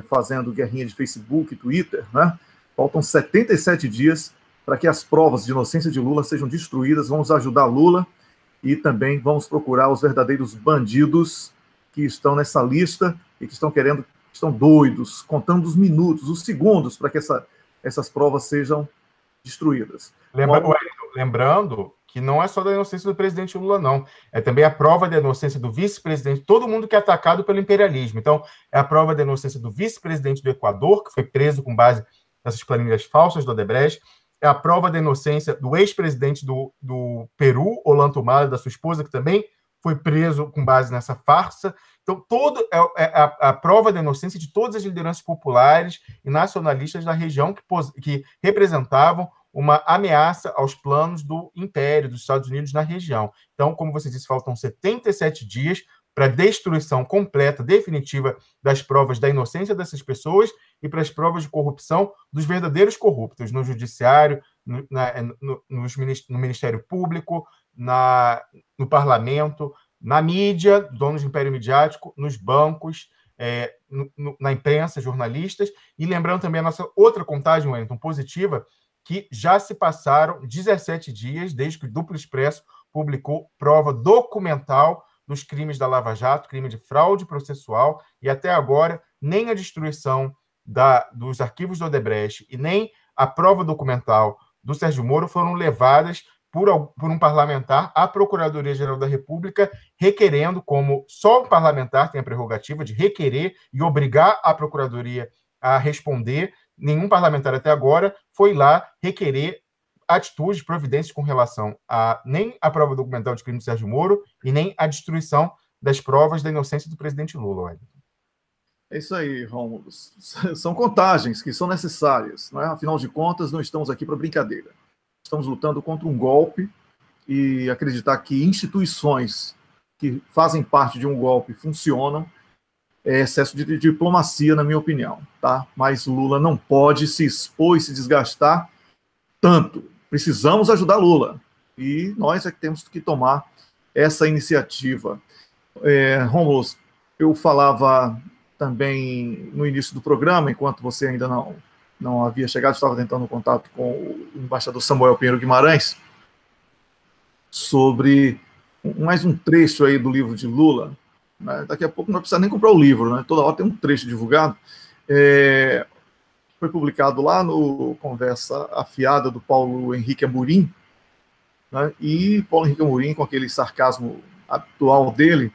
fazendo guerrinha de Facebook, Twitter, né? Faltam 77 dias para que as provas de inocência de Lula sejam destruídas. Vamos ajudar Lula e também vamos procurar os verdadeiros bandidos que estão nessa lista e que estão doidos, contando os minutos, os segundos para que essas provas sejam destruídas. Lembrando que não é só da inocência do presidente Lula, não. É também a prova da inocência do vice-presidente, todo mundo que é atacado pelo imperialismo. Então, é a prova da inocência do vice-presidente do Equador, que foi preso com base nessas planilhas falsas do Odebrecht. É a prova da inocência do ex-presidente do Peru, Ollanta Humala, da sua esposa, que também foi preso com base nessa farsa. Então, a prova da inocência de todas as lideranças populares e nacionalistas da região que representavam uma ameaça aos planos do Império dos Estados Unidos na região. Então, como você disse, faltam 77 dias para a destruição completa, definitiva, das provas da inocência dessas pessoas e para as provas de corrupção dos verdadeiros corruptos no judiciário, no Ministério Público, no Parlamento, na mídia, donos do império midiático, nos bancos, na imprensa, jornalistas. E lembrando também a nossa outra contagem, Wellington, positiva, que já se passaram 17 dias desde que o Duplo Expresso publicou prova documental dos crimes da Lava Jato, crime de fraude processual, e até agora nem a destruição dos arquivos do Odebrecht e nem a prova documental do Sérgio Moro foram levadas por um parlamentar à Procuradoria-Geral da República, requerendo, como só o parlamentar tem a prerrogativa de requerer e obrigar a Procuradoria a responder. Nenhum parlamentar até agora foi lá requerer atitudes, providências com relação nem a prova documental de crime de Sérgio Moro e nem a destruição das provas da inocência do presidente Lula. É isso aí, Rômulo. São contagens que são necessárias, né? Afinal de contas, não estamos aqui para brincadeira. Estamos lutando contra um golpe e acreditar que instituições que fazem parte de um golpe funcionam é excesso de diplomacia, na minha opinião, tá? Mas Lula não pode se expor e se desgastar tanto. Precisamos ajudar Lula e nós é que temos que tomar essa iniciativa. Rômulo, eu falava também no início do programa, enquanto você ainda não havia chegado, estava tentando contato com o embaixador Samuel Pinheiro Guimarães, sobre mais um trecho aí do livro de Lula, né? Daqui a pouco não vai precisar nem comprar o livro, né? Toda hora tem um trecho divulgado. Foi publicado lá no Conversa Afiada do Paulo Henrique Amorim, né? E Paulo Henrique Amorim, com aquele sarcasmo atual dele,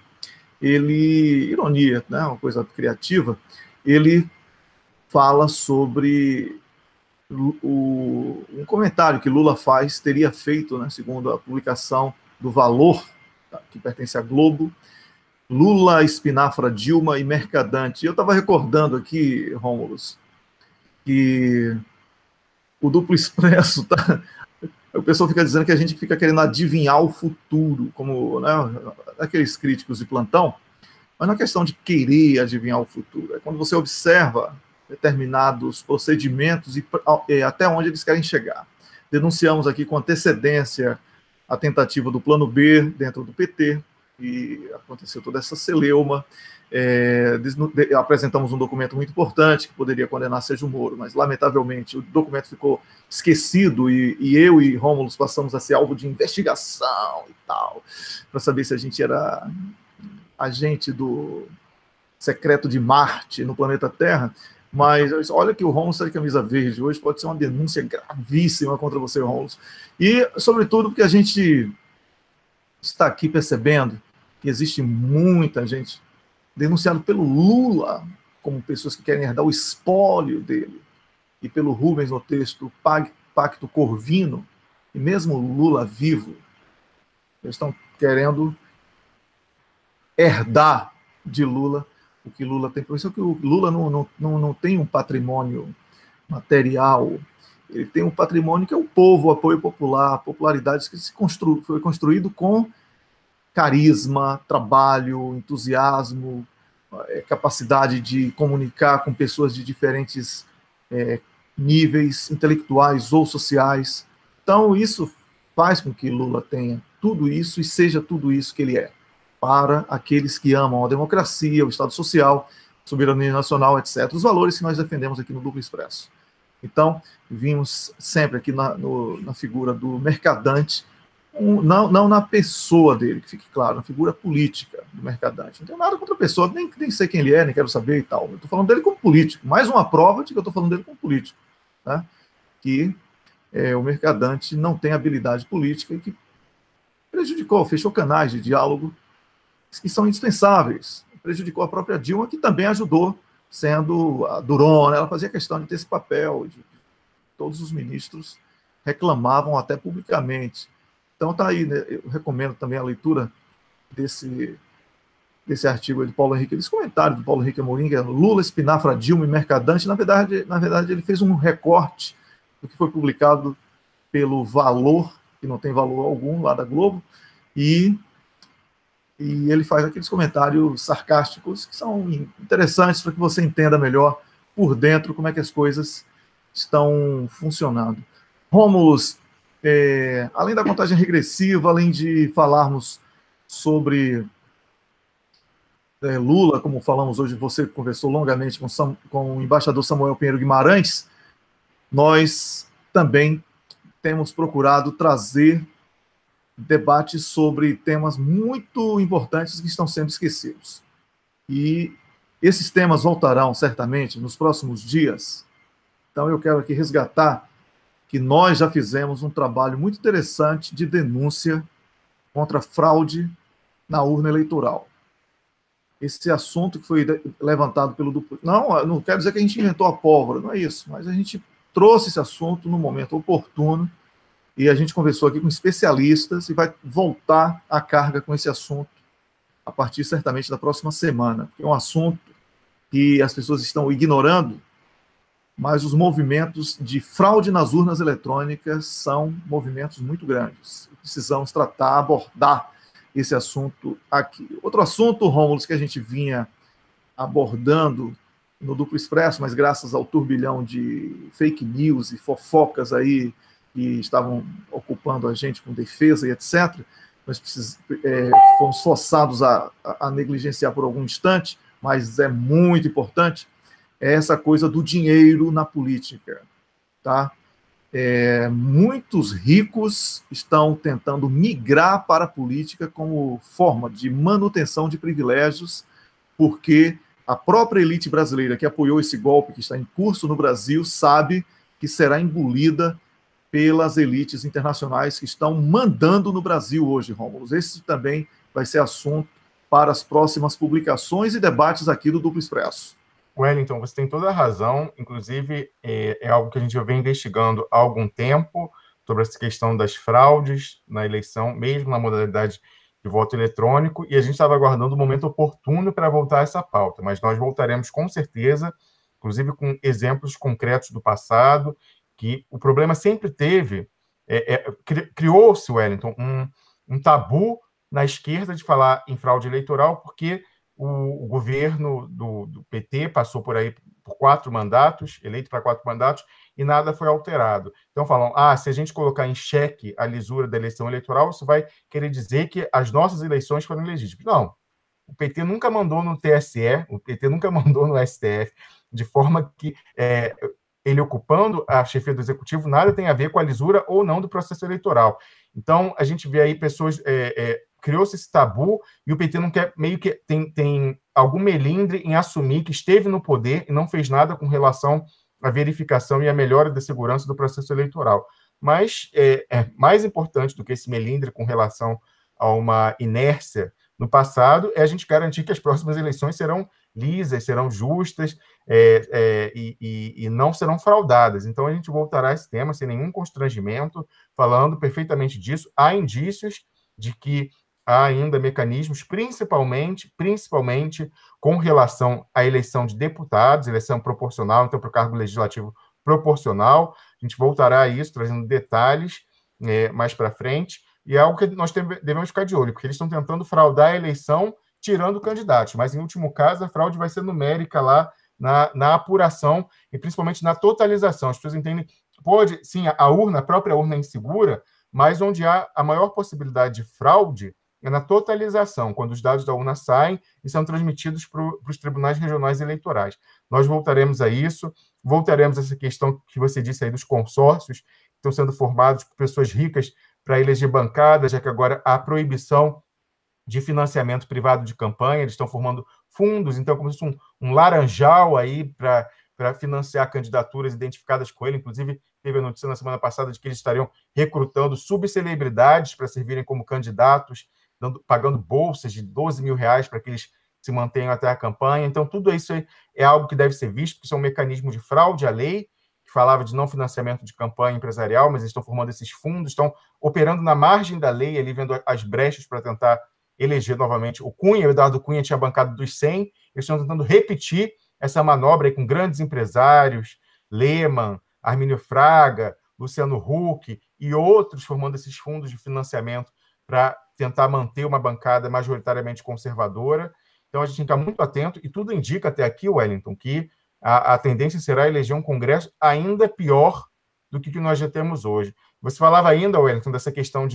ironia, né? Uma coisa criativa, ele fala sobre um comentário que Lula teria feito, né, segundo a publicação do Valor, que pertence à Globo, Lula, Espinafra, Dilma e Mercadante. Eu estava recordando aqui, Rômulus, que o Duplo Expresso, o pessoal fica dizendo que a gente fica querendo adivinhar o futuro, como, né, aqueles críticos de plantão, mas não é questão de querer adivinhar o futuro, é quando você observa determinados procedimentos e até onde eles querem chegar. Denunciamos aqui com antecedência a tentativa do plano B dentro do PT, e aconteceu toda essa celeuma. Apresentamos um documento muito importante que poderia condenar Sérgio Moro, mas lamentavelmente o documento ficou esquecido e eu e Rômulo passamos a ser alvo de investigação e tal, para saber se a gente era agente do secreto de Marte no planeta Terra. Mas olha que o Rômulo está de camisa verde hoje, pode ser uma denúncia gravíssima contra você, Rômulo. E, sobretudo, porque a gente está aqui percebendo que existe muita gente denunciada pelo Lula como pessoas que querem herdar o espólio dele, e pelo Rubens no texto Pacto Corvino, e mesmo Lula vivo, eles estão querendo herdar de Lula o que Lula tem. Por isso que o Lula não tem um patrimônio material, ele tem um patrimônio que é o povo, o apoio popular, popularidade que foi construído com carisma, trabalho, entusiasmo, capacidade de comunicar com pessoas de diferentes níveis intelectuais ou sociais. Então, isso faz com que Lula tenha tudo isso e seja tudo isso que ele é, para aqueles que amam a democracia, o Estado Social, soberania nacional, etc. Os valores que nós defendemos aqui no Duplo Expresso. Então, vimos sempre aqui na figura do Mercadante, não na pessoa dele, que fique claro, na figura política do Mercadante. Não tenho nada contra a pessoa, nem sei quem ele é, nem quero saber e tal. Eu estou falando dele como político. Mais uma prova de que eu estou falando dele como político. Tá? Que o Mercadante não tem habilidade política e que fechou canais de diálogo que são indispensáveis. Prejudicou a própria Dilma, que também ajudou, sendo a durona. Ela fazia questão de ter esse papel. Todos os ministros reclamavam até publicamente. Então está aí, né? Eu recomendo também a leitura desse artigo de Paulo Henrique, desse comentário do Paulo Henrique Amorim, que é Lula, Espinafra, Dilma e Mercadante. Na verdade, ele fez um recorte do que foi publicado pelo Valor, que não tem valor algum, lá da Globo, e ele faz aqueles comentários sarcásticos que são interessantes para que você entenda melhor por dentro como é que as coisas estão funcionando. Rômulus, além da contagem regressiva, além de falarmos sobre Lula, como falamos hoje, você conversou longamente com o embaixador Samuel Pinheiro Guimarães, nós também temos procurado trazer debates sobre temas muito importantes que estão sendo esquecidos. E esses temas voltarão, certamente, nos próximos dias. Então, eu quero aqui resgatar que nós já fizemos um trabalho muito interessante de denúncia contra fraude na urna eleitoral. Esse assunto que foi levantado pelo duplo... Não quero dizer que a gente inventou a pólvora, não é isso, mas a gente trouxe esse assunto no momento oportuno e a gente conversou aqui com especialistas e vai voltar à carga com esse assunto a partir, certamente, da próxima semana. É um assunto que as pessoas estão ignorando, mas os movimentos de fraude nas urnas eletrônicas são movimentos muito grandes. Precisamos abordar esse assunto aqui. Outro assunto, Rômulo, que a gente vinha abordando no Duplo Expresso, mas graças ao turbilhão de fake news e fofocas aí que estavam ocupando a gente com defesa e etc., nós fomos forçados a negligenciar por algum instante, mas é muito importante. é essa coisa do dinheiro na política, tá? Muitos ricos estão tentando migrar para a política como forma de manutenção de privilégios, porque a própria elite brasileira que apoiou esse golpe que está em curso no Brasil sabe que será engolida pelas elites internacionais que estão mandando no Brasil hoje, Rômulo. Esse também vai ser assunto para as próximas publicações e debates aqui do Duplo Expresso. Wellington, você tem toda a razão, inclusive é algo que a gente já vem investigando há algum tempo, sobre essa questão das fraudes na eleição, mesmo na modalidade de voto eletrônico, e a gente estava aguardando o momento oportuno para voltar a essa pauta, mas nós voltaremos com certeza, inclusive com exemplos concretos do passado, que o problema sempre teve, criou-se, Wellington, um tabu na esquerda de falar em fraude eleitoral, porque o governo do PT passou por aí por 4 mandatos, eleito para 4 mandatos, e nada foi alterado. Então falam, se a gente colocar em xeque a lisura da eleição eleitoral, isso vai querer dizer que as nossas eleições foram legítimas. Não, o PT nunca mandou no TSE, o PT nunca mandou no STF, de forma que ele ocupando a chefia do executivo nada tem a ver com a lisura ou não do processo eleitoral. Então, a gente vê aí pessoas... criou-se esse tabu e o PT não quer, meio que tem algum melindre em assumir que esteve no poder e não fez nada com relação à verificação e à melhora da segurança do processo eleitoral. Mas mais importante do que esse melindre com relação a uma inércia no passado é a gente garantir que as próximas eleições serão lisas, serão justas e não serão fraudadas. Então, a gente voltará a esse tema sem nenhum constrangimento, falando perfeitamente disso. Há indícios de que há ainda mecanismos, principalmente com relação à eleição de deputados, eleição proporcional, então, para o cargo legislativo proporcional. A gente voltará a isso, trazendo detalhes mais para frente, e é algo que nós devemos ficar de olho, porque eles estão tentando fraudar a eleição, tirando candidatos, mas, em último caso, a fraude vai ser numérica lá na apuração e, principalmente, na totalização. As pessoas entendem, pode, sim, a própria urna é insegura, mas onde há a maior possibilidade de fraude é na totalização, quando os dados da urna saem e são transmitidos para os tribunais regionais eleitorais. Nós voltaremos a isso, voltaremos a essa questão que você disse aí dos consórcios, que estão sendo formados por pessoas ricas para eleger bancadas, já que agora há proibição de financiamento privado de campanha, eles estão formando fundos, então como se fosse um laranjal aí para financiar candidaturas identificadas com ele. Inclusive, teve a notícia na semana passada de que eles estariam recrutando subcelebridades para servirem como candidatos, pagando bolsas de R$12 mil para que eles se mantenham até a campanha. Então, tudo isso é algo que deve ser visto, porque isso é um mecanismo de fraude à lei, que falava de não financiamento de campanha empresarial, mas eles estão formando esses fundos, estão operando na margem da lei, ali vendo as brechas para tentar eleger novamente o Cunha. O Eduardo Cunha tinha bancado dos 100, eles estão tentando repetir essa manobra aí com grandes empresários, Lehmann, Armínio Fraga, Luciano Huck e outros formando esses fundos de financiamento para tentar manter uma bancada majoritariamente conservadora. Então, a gente tem que estar muito atento, e tudo indica até aqui, Wellington, que a tendência será eleger um Congresso ainda pior do que nós já temos hoje. Você falava ainda, Wellington, dessa questão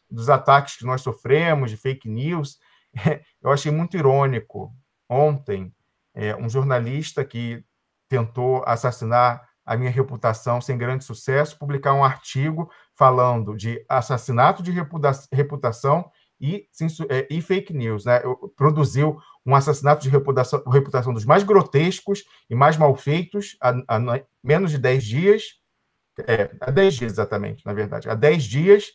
dos ataques que nós sofremos, de fake news. Eu achei muito irônico, ontem, um jornalista que tentou assassinar a minha reputação sem grande sucesso, publicar um artigo falando de assassinato de reputação e fake news, né? Produziu um assassinato de reputação dos mais grotescos e mais mal feitos há menos de 10 dias, há 10 dias exatamente, na verdade, há 10 dias,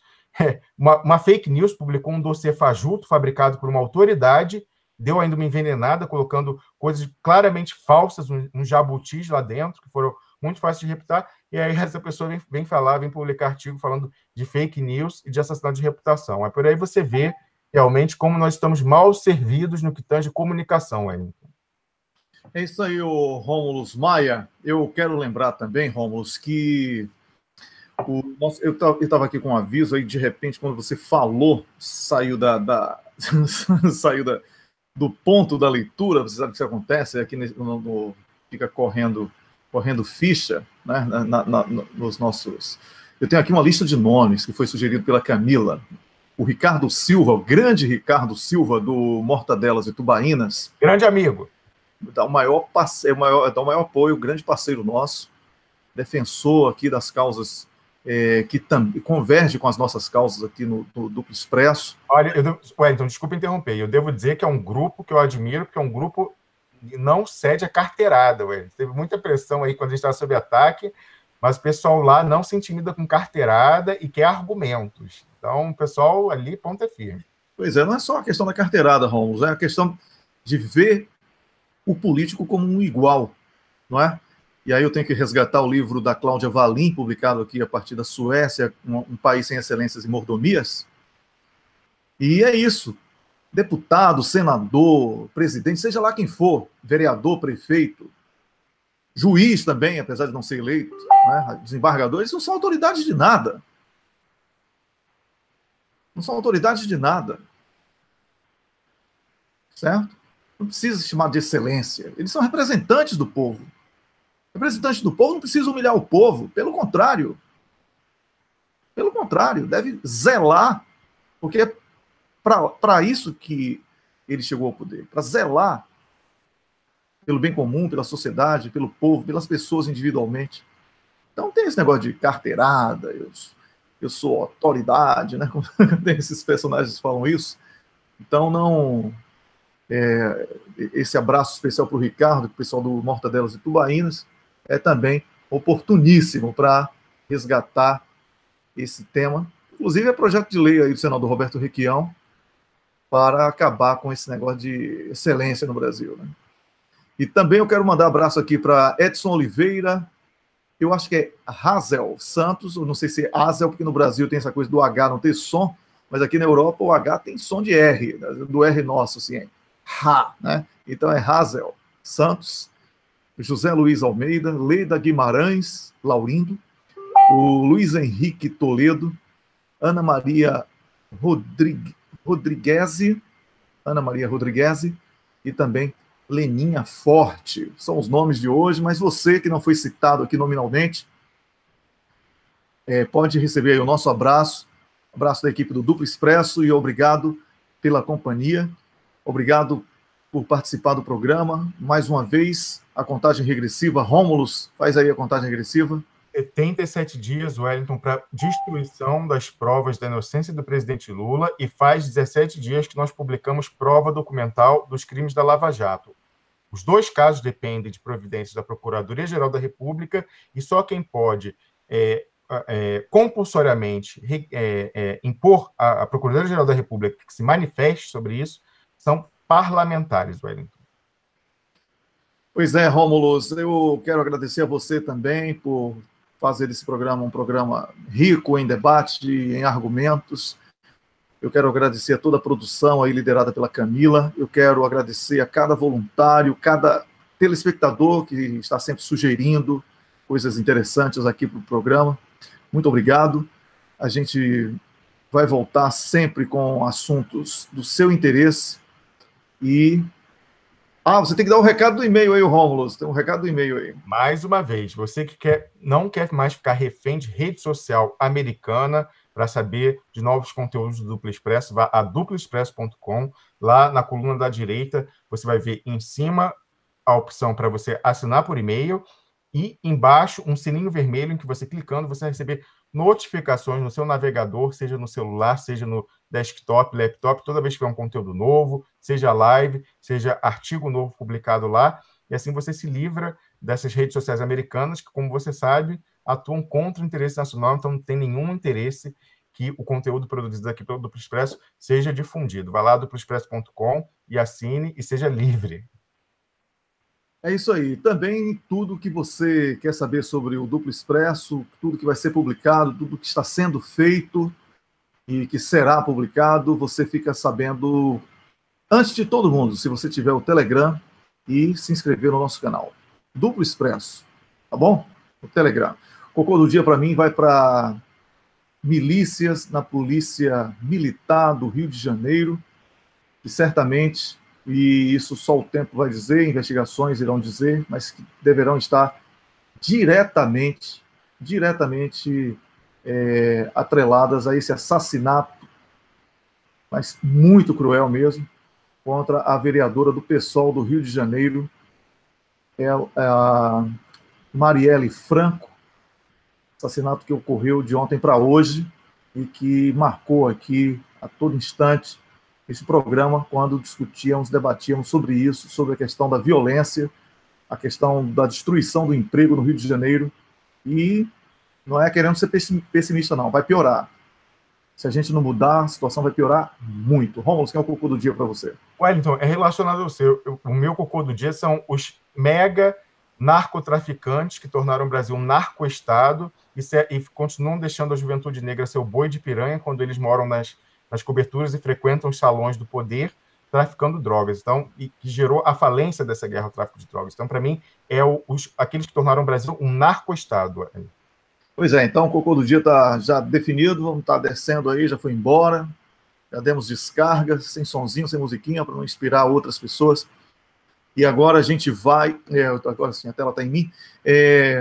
uma fake news publicou um dossiê fajuto fabricado por uma autoridade, deu ainda uma envenenada, colocando coisas claramente falsas, uns jabutis lá dentro, que foram muito fáceis de reputar, e aí essa pessoa vem publicar artigo falando de fake news e de assassinato de reputação. Por aí você vê realmente como nós estamos mal servidos no que tange comunicação, Wellington. É isso aí, Rômulus Maia. Eu quero lembrar também, Rômulus, que eu estava aqui com um aviso aí, de repente, quando você falou, saiu saiu do ponto da leitura. Você sabe o que isso acontece? Aqui fica correndo ficha, né, nos nossos... Eu tenho aqui uma lista de nomes que foi sugerido pela Camila. O Ricardo Silva, o grande Ricardo Silva, do Mortadelas e Tubaínas. Grande amigo. dá o maior apoio, grande parceiro nosso, defensor aqui das causas que converge com as nossas causas aqui no Duplo Expresso. Olha, Wellington, desculpa interromper, eu devo dizer que é um grupo que eu admiro, porque é um grupo que não cede a carteirada, Wellington. Teve muita pressão aí quando a gente estava sob ataque, mas o pessoal lá não se intimida com carteirada e quer argumentos. Então, o pessoal ali, ponta firme. Pois é, não é só a questão da carteirada, Rômulo, é a questão de ver o político como um igual, não é? E aí eu tenho que resgatar o livro da Cláudia Wallin, publicado aqui a partir da Suécia, um país sem excelências e mordomias. E é isso. Deputado, senador, presidente, seja lá quem for, vereador, prefeito, juiz também, apesar de não ser eleito, né? Desembargadores, não são autoridades de nada. Não são autoridades de nada. Certo? Não precisa se chamar de excelência. Eles são representantes do povo. Representantes do povo não precisam humilhar o povo. Pelo contrário. Pelo contrário, deve zelar, porque é para isso que ele chegou ao poder, para zelar pelo bem comum, pela sociedade, pelo povo, pelas pessoas individualmente. Então tem esse negócio de carteirada, eu sou autoridade, né? Como tem esses personagens que falam isso. Então não... esse abraço especial para o Ricardo, o pessoal do Mortadelas e Tubaínas, é também oportuníssimo para resgatar esse tema. Inclusive é projeto de lei aí do senador Roberto Requião para acabar com esse negócio de excelência no Brasil, né? E também eu quero mandar abraço aqui para Edson Oliveira, eu acho que é Hazel Santos, eu não sei se é Hazel, porque no Brasil tem essa coisa do H não ter som, mas aqui na Europa o H tem som de R, do R nosso, assim, é Ha, né? Então é Hazel Santos, José Luiz Almeida, Leida Guimarães, Laurindo, o Luiz Henrique Toledo, Ana Maria Rodriguese, e também Leninha Forte. São os nomes de hoje, mas você que não foi citado aqui nominalmente, pode receber aí o nosso abraço da equipe do Duplo Expresso, e obrigado pela companhia, obrigado por participar do programa. Mais uma vez, a contagem regressiva. Rômulus, faz aí a contagem regressiva. 77 dias, Wellington, para destruição das provas da inocência do presidente Lula, e faz 17 dias que nós publicamos prova documental dos crimes da Lava Jato. Os dois casos dependem de providências da Procuradoria-Geral da República, e só quem pode compulsoriamente impor à Procuradoria-Geral da República que se manifeste sobre isso são parlamentares, Wellington. Pois é, Rômulus, eu quero agradecer a você também por fazer desse programa um programa rico em debate, em argumentos. Eu quero agradecer a toda a produção aí liderada pela Camila. Eu quero agradecer a cada voluntário, cada telespectador que está sempre sugerindo coisas interessantes aqui para o programa. Muito obrigado. A gente vai voltar sempre com assuntos do seu interesse. E... você tem que dar o recado do e-mail aí, Rômulo. Tem um recado do e-mail aí. Mais uma vez, você que não quer mais ficar refém de rede social americana para saber de novos conteúdos do Duplo Expresso, vá a duploexpresso.com. Lá na coluna da direita, você vai ver em cima a opção para você assinar por e-mail, e embaixo um sininho vermelho em que você clicando, você vai receber notificações no seu navegador, seja no celular, seja no desktop, laptop, toda vez que tiver um conteúdo novo, seja live, seja artigo novo publicado lá, e assim você se livra dessas redes sociais americanas que, como você sabe, atuam contra o interesse nacional, então não tem nenhum interesse que o conteúdo produzido aqui pelo Duplo Expresso seja difundido. Vá lá, duploexpresso.com, e assine e seja livre. É isso aí. Também tudo que você quer saber sobre o Duplo Expresso, tudo que vai ser publicado, tudo que está sendo feito e que será publicado, você fica sabendo antes de todo mundo, se você tiver o Telegram e se inscrever no nosso canal. Duplo Expresso, tá bom? O Telegram. O cocô do dia para mim vai para milícias na Polícia Militar do Rio de Janeiro, e certamente... e isso só o tempo vai dizer, investigações irão dizer, mas que deverão estar diretamente atreladas a esse assassinato, mas muito cruel mesmo, contra a vereadora do PSOL do Rio de Janeiro, é a Marielle Franco, assassinato que ocorreu de ontem para hoje e que marcou aqui a todo instante esse programa, quando discutíamos, debatíamos sobre isso, sobre a questão da violência, a questão da destruição do emprego no Rio de Janeiro, e não é querendo ser pessimista, não, vai piorar. Se a gente não mudar, a situação vai piorar muito. Rômulo, quem é o cocô do dia para você? Wellington, é relacionado ao seu. O meu cocô do dia são os mega narcotraficantes que tornaram o Brasil um narcoestado e continuam deixando a juventude negra ser o boi de piranha quando eles moram nas coberturas e frequentam os salões do poder, traficando drogas. Então, e que gerou a falência dessa guerra ao tráfico de drogas. Então, para mim, é aqueles que tornaram o Brasil um narcoestado. Pois é, então o cocô do dia está já definido, vamos estar descendo aí, já foi embora, já demos descarga, sem sonzinho, sem musiquinha, para não inspirar outras pessoas. E agora a gente vai, agora sim, a tela está em mim,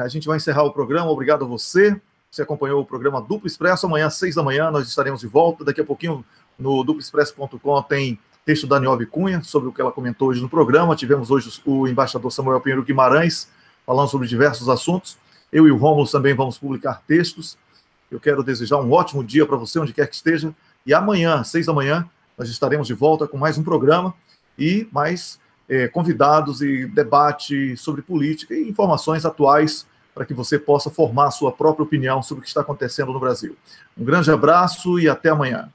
a gente vai encerrar o programa. Obrigado a você que acompanhou o programa Duplo Expresso. Amanhã, às 6 da manhã, nós estaremos de volta. Daqui a pouquinho, no duploexpresso.com, tem texto da Niobe Cunha, sobre o que ela comentou hoje no programa. Tivemos hoje o embaixador Samuel Pinheiro Guimarães, falando sobre diversos assuntos. Eu e o Rômulo também vamos publicar textos. Eu quero desejar um ótimo dia para você, onde quer que esteja. E amanhã, às 6 da manhã, nós estaremos de volta com mais um programa e mais convidados e debate sobre política e informações atuais para que você possa formar a sua própria opinião sobre o que está acontecendo no Brasil. Um grande abraço e até amanhã.